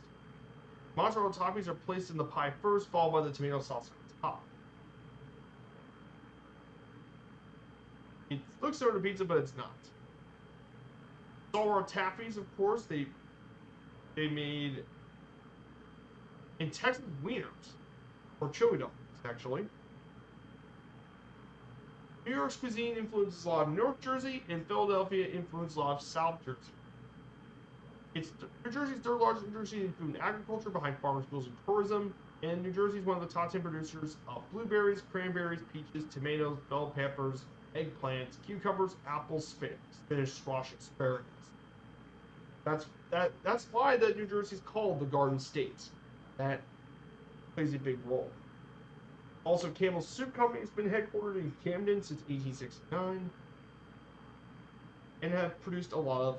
Mozzarella toppings are placed in the pie first, followed by the tomato sauce on top. It looks sort of pizza, but it's not. Saltwater taffies, of course, they made in Texas wieners, or chili dogs, actually. New York's cuisine influences a lot of North Jersey, and Philadelphia influences a lot of South Jersey. It's New Jersey's third largest industry in food and agriculture, behind farmers, schools, and tourism. And New Jersey is one of the top 10 producers of blueberries, cranberries, peaches, tomatoes, bell peppers, eggplants, cucumbers, apples, spinach, squash, asparagus. That's why the New Jersey is called the Garden State. That plays a big role. Also, Campbell's Soup Company has been headquartered in Camden since 1869 and have produced a lot of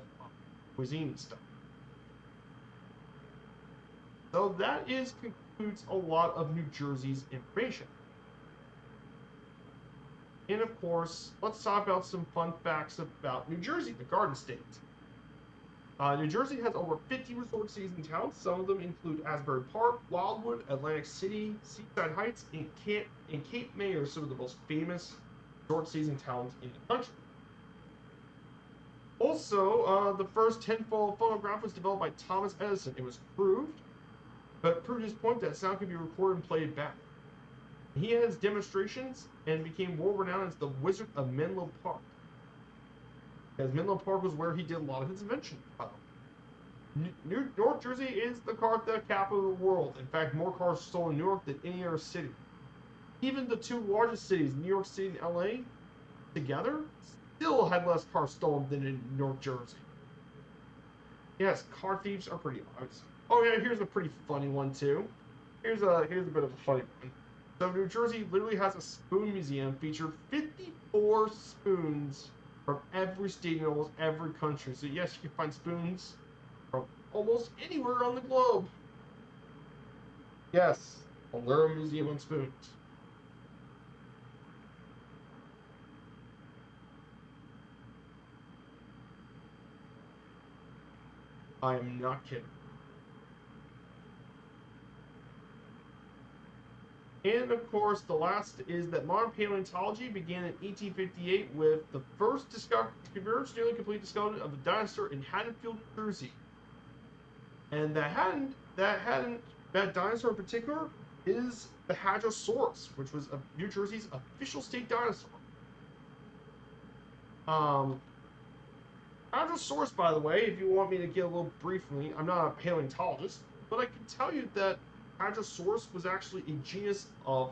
cuisine stuff. So that concludes a lot of New Jersey's information. And of course, let's talk about some fun facts about New Jersey, the Garden State. New Jersey has over 50 resort cities and towns. Some of them include Asbury Park, Wildwood, Atlantic City, Seaside Heights, and Cape May are some of the most famous short season talent in the country. Also, the first tinfoil phonograph was developed by Thomas Edison. It was proved his point that sound could be recorded and played back. He had his demonstrations and became world renowned as the Wizard of Menlo Park. As Menlo Park was where he did a lot of his inventions. North Jersey is the car theft capital of the world. In fact, more cars are stolen in New York than any other city. Even the two largest cities, New York City and LA, together, still had less cars stolen than in North Jersey. Yes, car thieves are pretty obvious. Oh yeah, here's a pretty funny one too. Here's a bit of a funny one. So New Jersey literally has a spoon museum featured 54 spoons from every state in almost every country. So yes, you can find spoons from almost anywhere on the globe. Yes, a literal museum on spoons. I am not kidding. And of course, the last is that modern paleontology began in 1858 with the first nearly complete discovery of the dinosaur in Haddonfield, New Jersey. And that dinosaur in particular is the Hadrosaurus, which was New Jersey's official state dinosaur. Hadrosaurus, by the way, if you want me to get a little briefly, I'm not a paleontologist, but I can tell you that Hadrosaurus was actually a genus of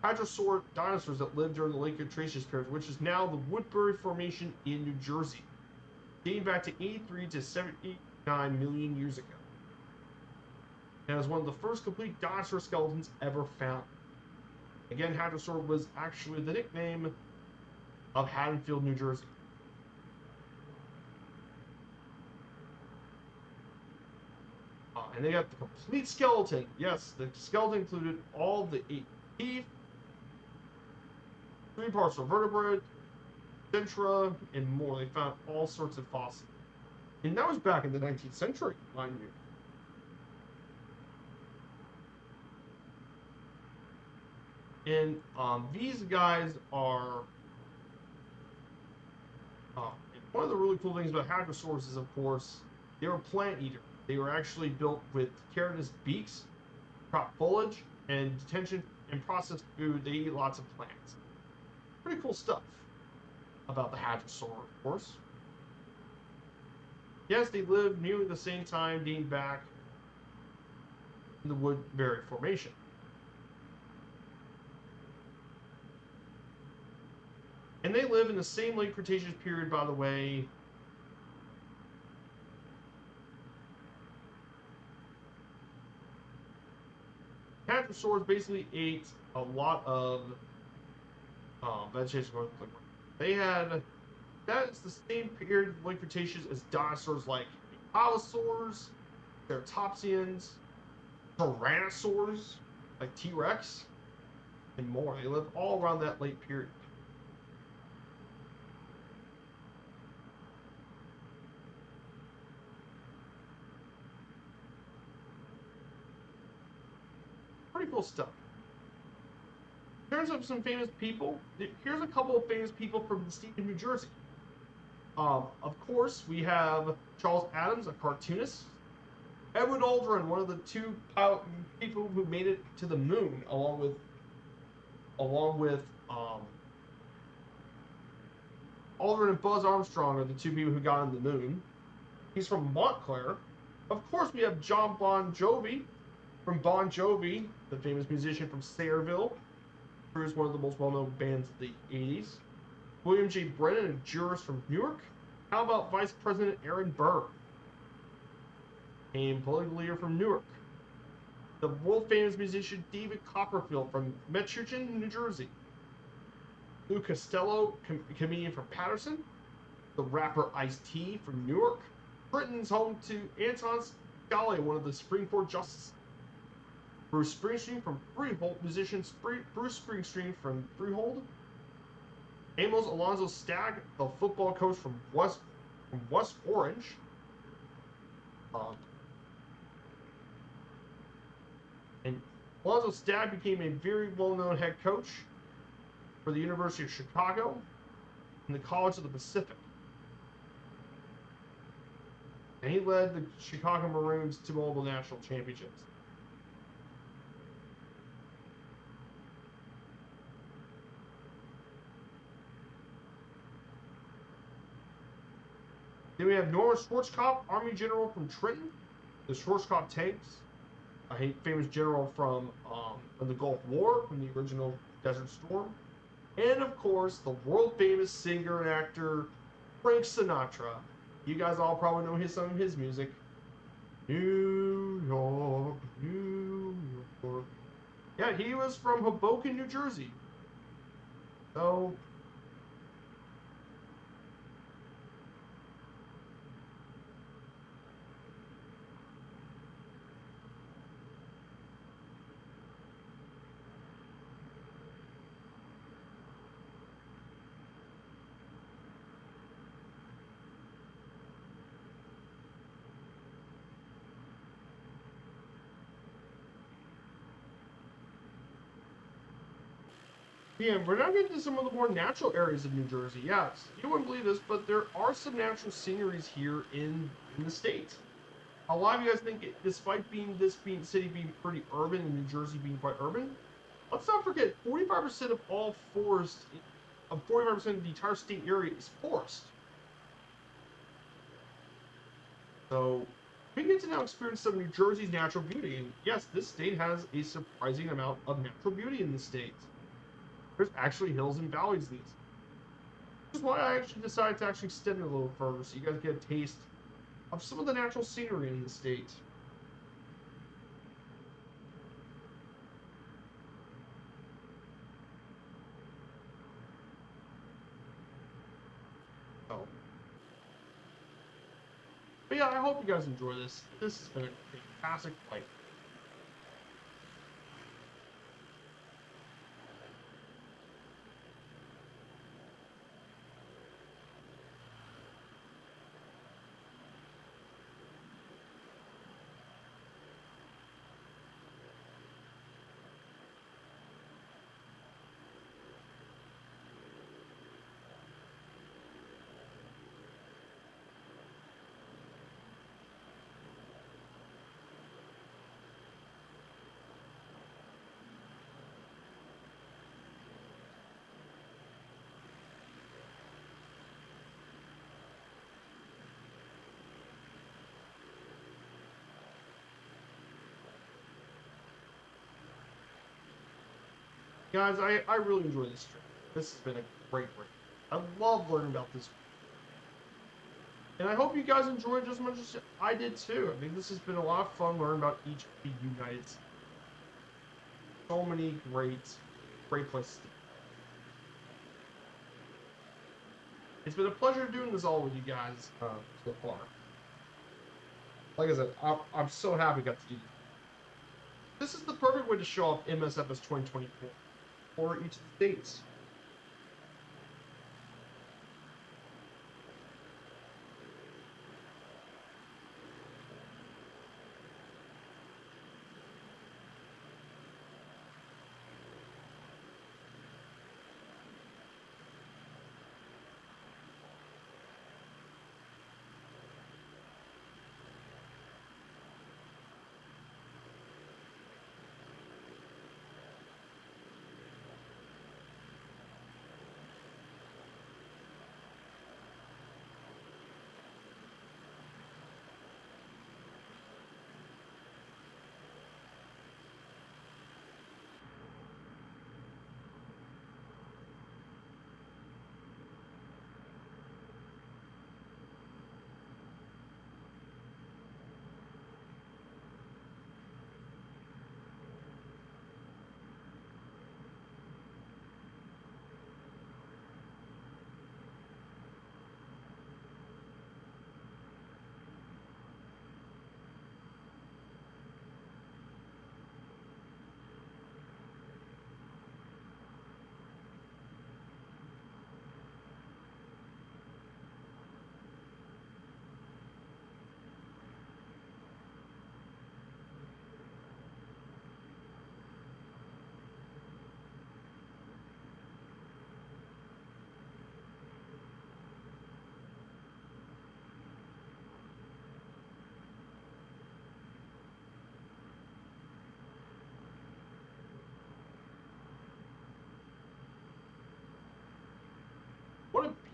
hadrosaur dinosaurs that lived during the Lake Cretaceous period, which is now the Woodbury Formation in New Jersey, dating back to 83 to 79 million years ago. And it was one of the first complete dinosaur skeletons ever found. Again, Hadrosaur was actually the nickname of Haddonfield, New Jersey. And they got the complete skeleton. Yes, the skeleton included all the 8 teeth, 3 parts of vertebrae, centra, and more. They found all sorts of fossils. And that was back in the 19th century, mind you. And these guys are... one of the really cool things about hadrosaurs is, of course, they were plant eaters. They were actually built with chitinous beaks, crop foliage, and detention and processed food. They eat lots of plants. Pretty cool stuff about the hadrosaur, of course. Yes, they lived nearly the same time, dating back in the Woodbury Formation. And they live in the same late Cretaceous period, by the way. Hadrosaurs basically ate a lot of vegetation. They had, that is the same period of late Cretaceous as dinosaurs like allosaurs, ceratopsians, tyrannosaurs like T-Rex, and more. They live all around that late period. Pretty cool stuff. In terms of some famous people, here's a couple of famous people from the state of New Jersey. Of course, we have Charles Adams, a cartoonist. Edward Aldrin, one of the 2 people who made it to the moon, along with Aldrin and Buzz Armstrong are the 2 people who got on the moon. He's from Montclair. Of course, we have John Bon Jovi from Bon Jovi, the famous musician from Sayreville, who is one of the most well-known bands of the 80s. William J. Brennan, a jurist from Newark. How about Vice President Aaron Burr, a political leader from Newark? The world-famous musician David Copperfield from Metuchen, New Jersey. Lou Costello, comedian from Patterson. The rapper Ice-T from Newark. Britain's home to Anton Scalia, one of the Supreme Court justices. Bruce Springsteen from Freehold, musician Bruce Springsteen from Freehold. Amos Alonzo Stagg, the football coach from West Orange. And Alonzo Stagg became a very well-known head coach for the University of Chicago and the College of the Pacific. And he led the Chicago Maroons to multiple national championships. Then we have Norman Schwarzkopf, Army General from Trenton, the Schwarzkopf tanks, a famous general from the Gulf War, from the original Desert Storm. And of course, the world famous singer and actor Frank Sinatra. You guys all probably know some of his music. New York, New York. Yeah, he was from Hoboken, New Jersey. So yeah, we're now getting to some of the more natural areas of New Jersey. Yes, you wouldn't believe this, but there are some natural sceneries here in the state. A lot of you guys think, despite this city being pretty urban and New Jersey being quite urban, let's not forget 45% of all forest, 45% of the entire state area is forest. So we get to now experience some of New Jersey's natural beauty. And yes, this state has a surprising amount of natural beauty in the state. There's actually hills and valleys these. Which is why I actually decided to actually extend it a little further so you guys get a taste of some of the natural scenery in the state. So, but yeah, I hope you guys enjoy this. This has been a fantastic flight. Guys, I really enjoy this trip. This has been a great break. I love learning about this. And I hope you guys enjoyed just as much as I did too. I think this has been a lot of fun learning about each of the United States. So many great places to be. It's been a pleasure doing this all with you guys so far. Like I said, I'm so happy I got to do this. This is the perfect way to show off MSFS 2024 for each of the states.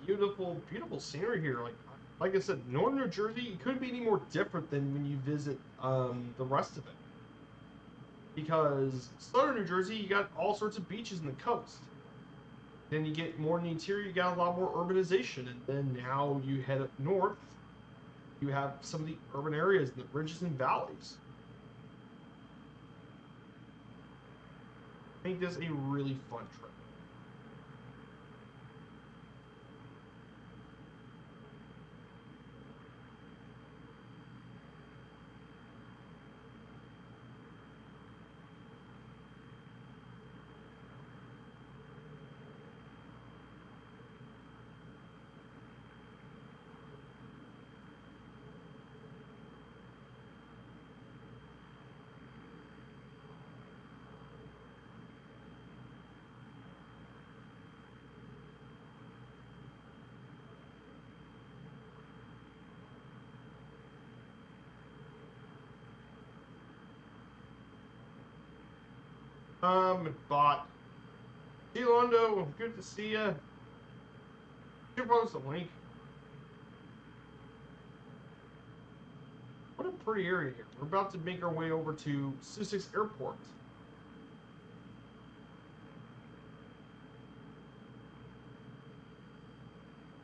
beautiful, beautiful scenery here. Like I said, northern New Jersey, it couldn't be any more different than when you visit the rest of it. Because southern New Jersey, you got all sorts of beaches and the coast. Then you get more in the interior, you got a lot more urbanization, and then now you head up north, you have some of the urban areas, the ridges and valleys. I think this is a really fun trip. But Londo, good to see you. Should post a link. What a pretty area here. We're about to make our way over to Sussex Airport.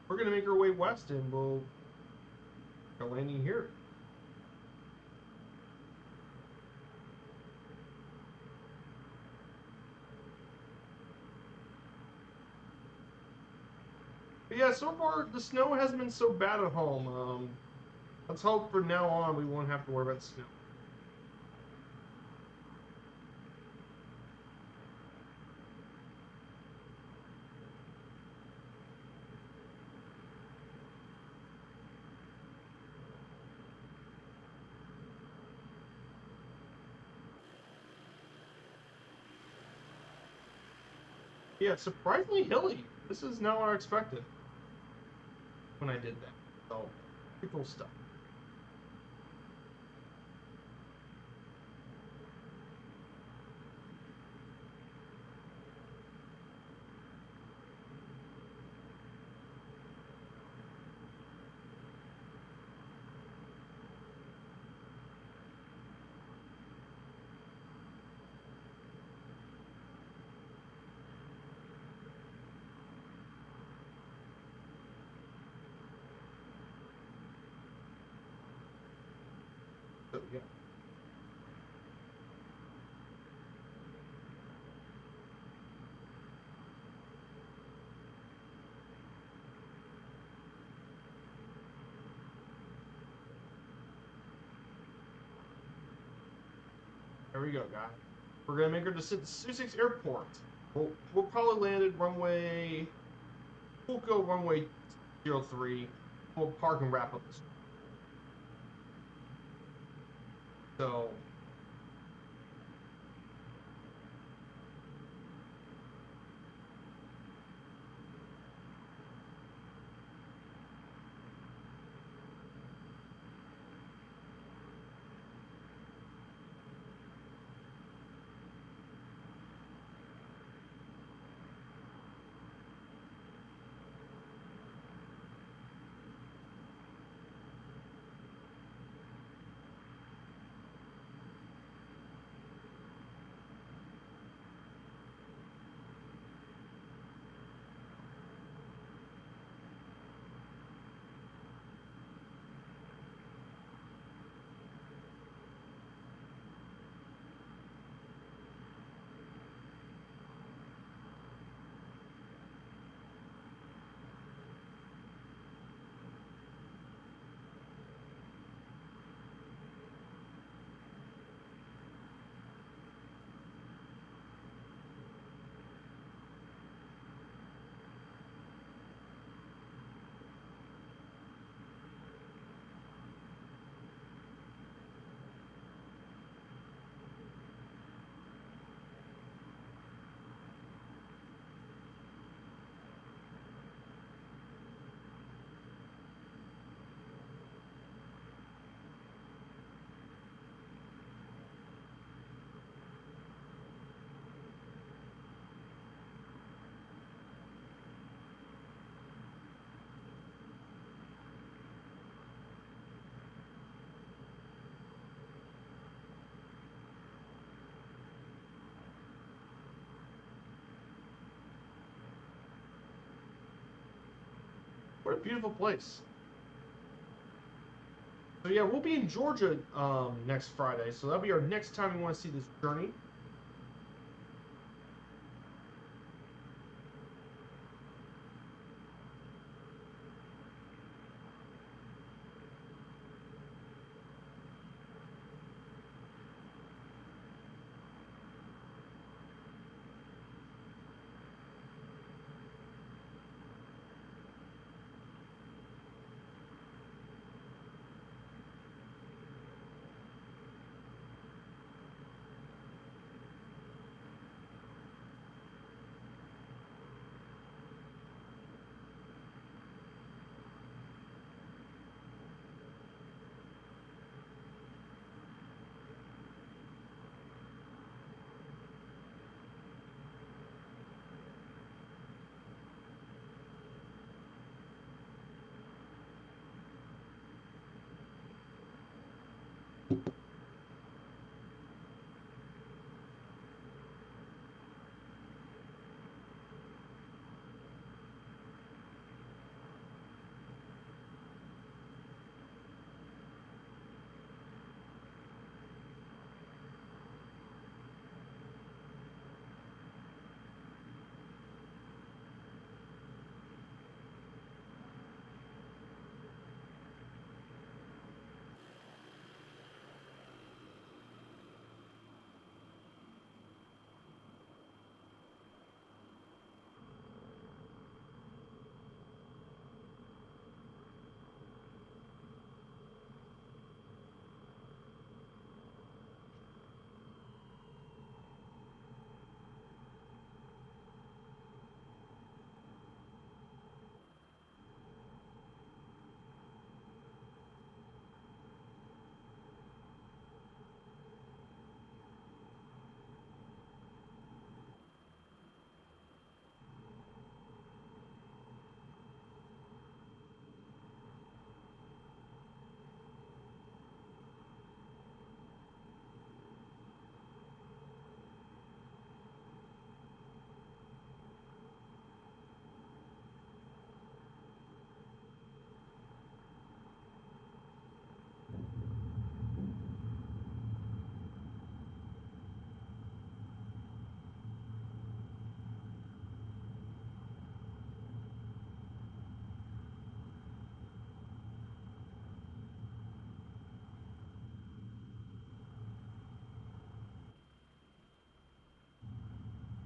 We're going to make our way west and we'll go landing here. But yeah, so far the snow hasn't been so bad at home. Let's hope from now on we won't have to worry about snow. Yeah, it's surprisingly hilly. This is not what I expected when I did that. So, pretty cool stuff. So, yeah. There we go, guys. We're gonna make our descent to Sussex Airport. We'll probably land at runway. We'll go runway 03. We'll park and wrap up this. So. What a beautiful place. So yeah, we'll be in Georgia next Friday, so that'll be our next time we want to see this journey.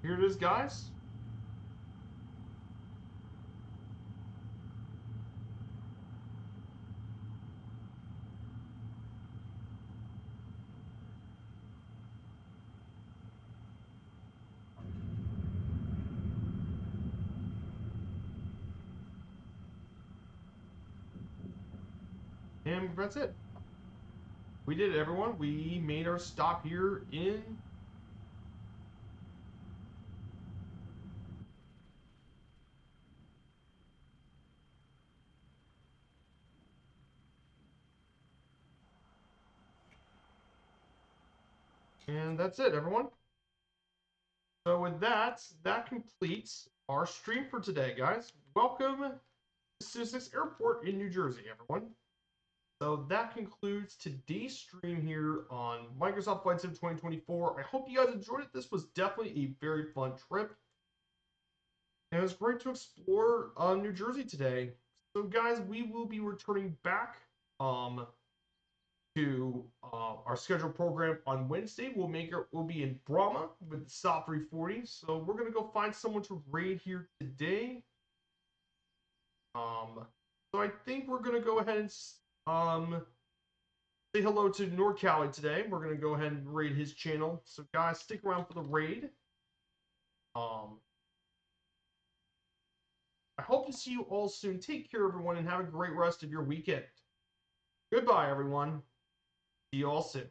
Here it is, guys. And that's it. We did it, everyone. We made our stop here in and that's it, everyone. So with that, that completes our stream for today, guys. Welcome to Sussex Airport in New Jersey, everyone. So that concludes today's stream here on Microsoft Flight Sim 2024. I hope you guys enjoyed it. This was definitely a very fun trip. And it was great to explore New Jersey today. So guys, we will be returning back to our scheduled program on Wednesday. We'll be in Brahma with the SOP 340. So we're gonna go find someone to raid here today. So I think we're gonna go ahead and say hello to NorCali today. We're gonna go ahead and raid his channel. So guys, stick around for the raid. I hope to see you all soon. Take care, everyone, and have a great rest of your weekend. Goodbye, everyone. See you all soon.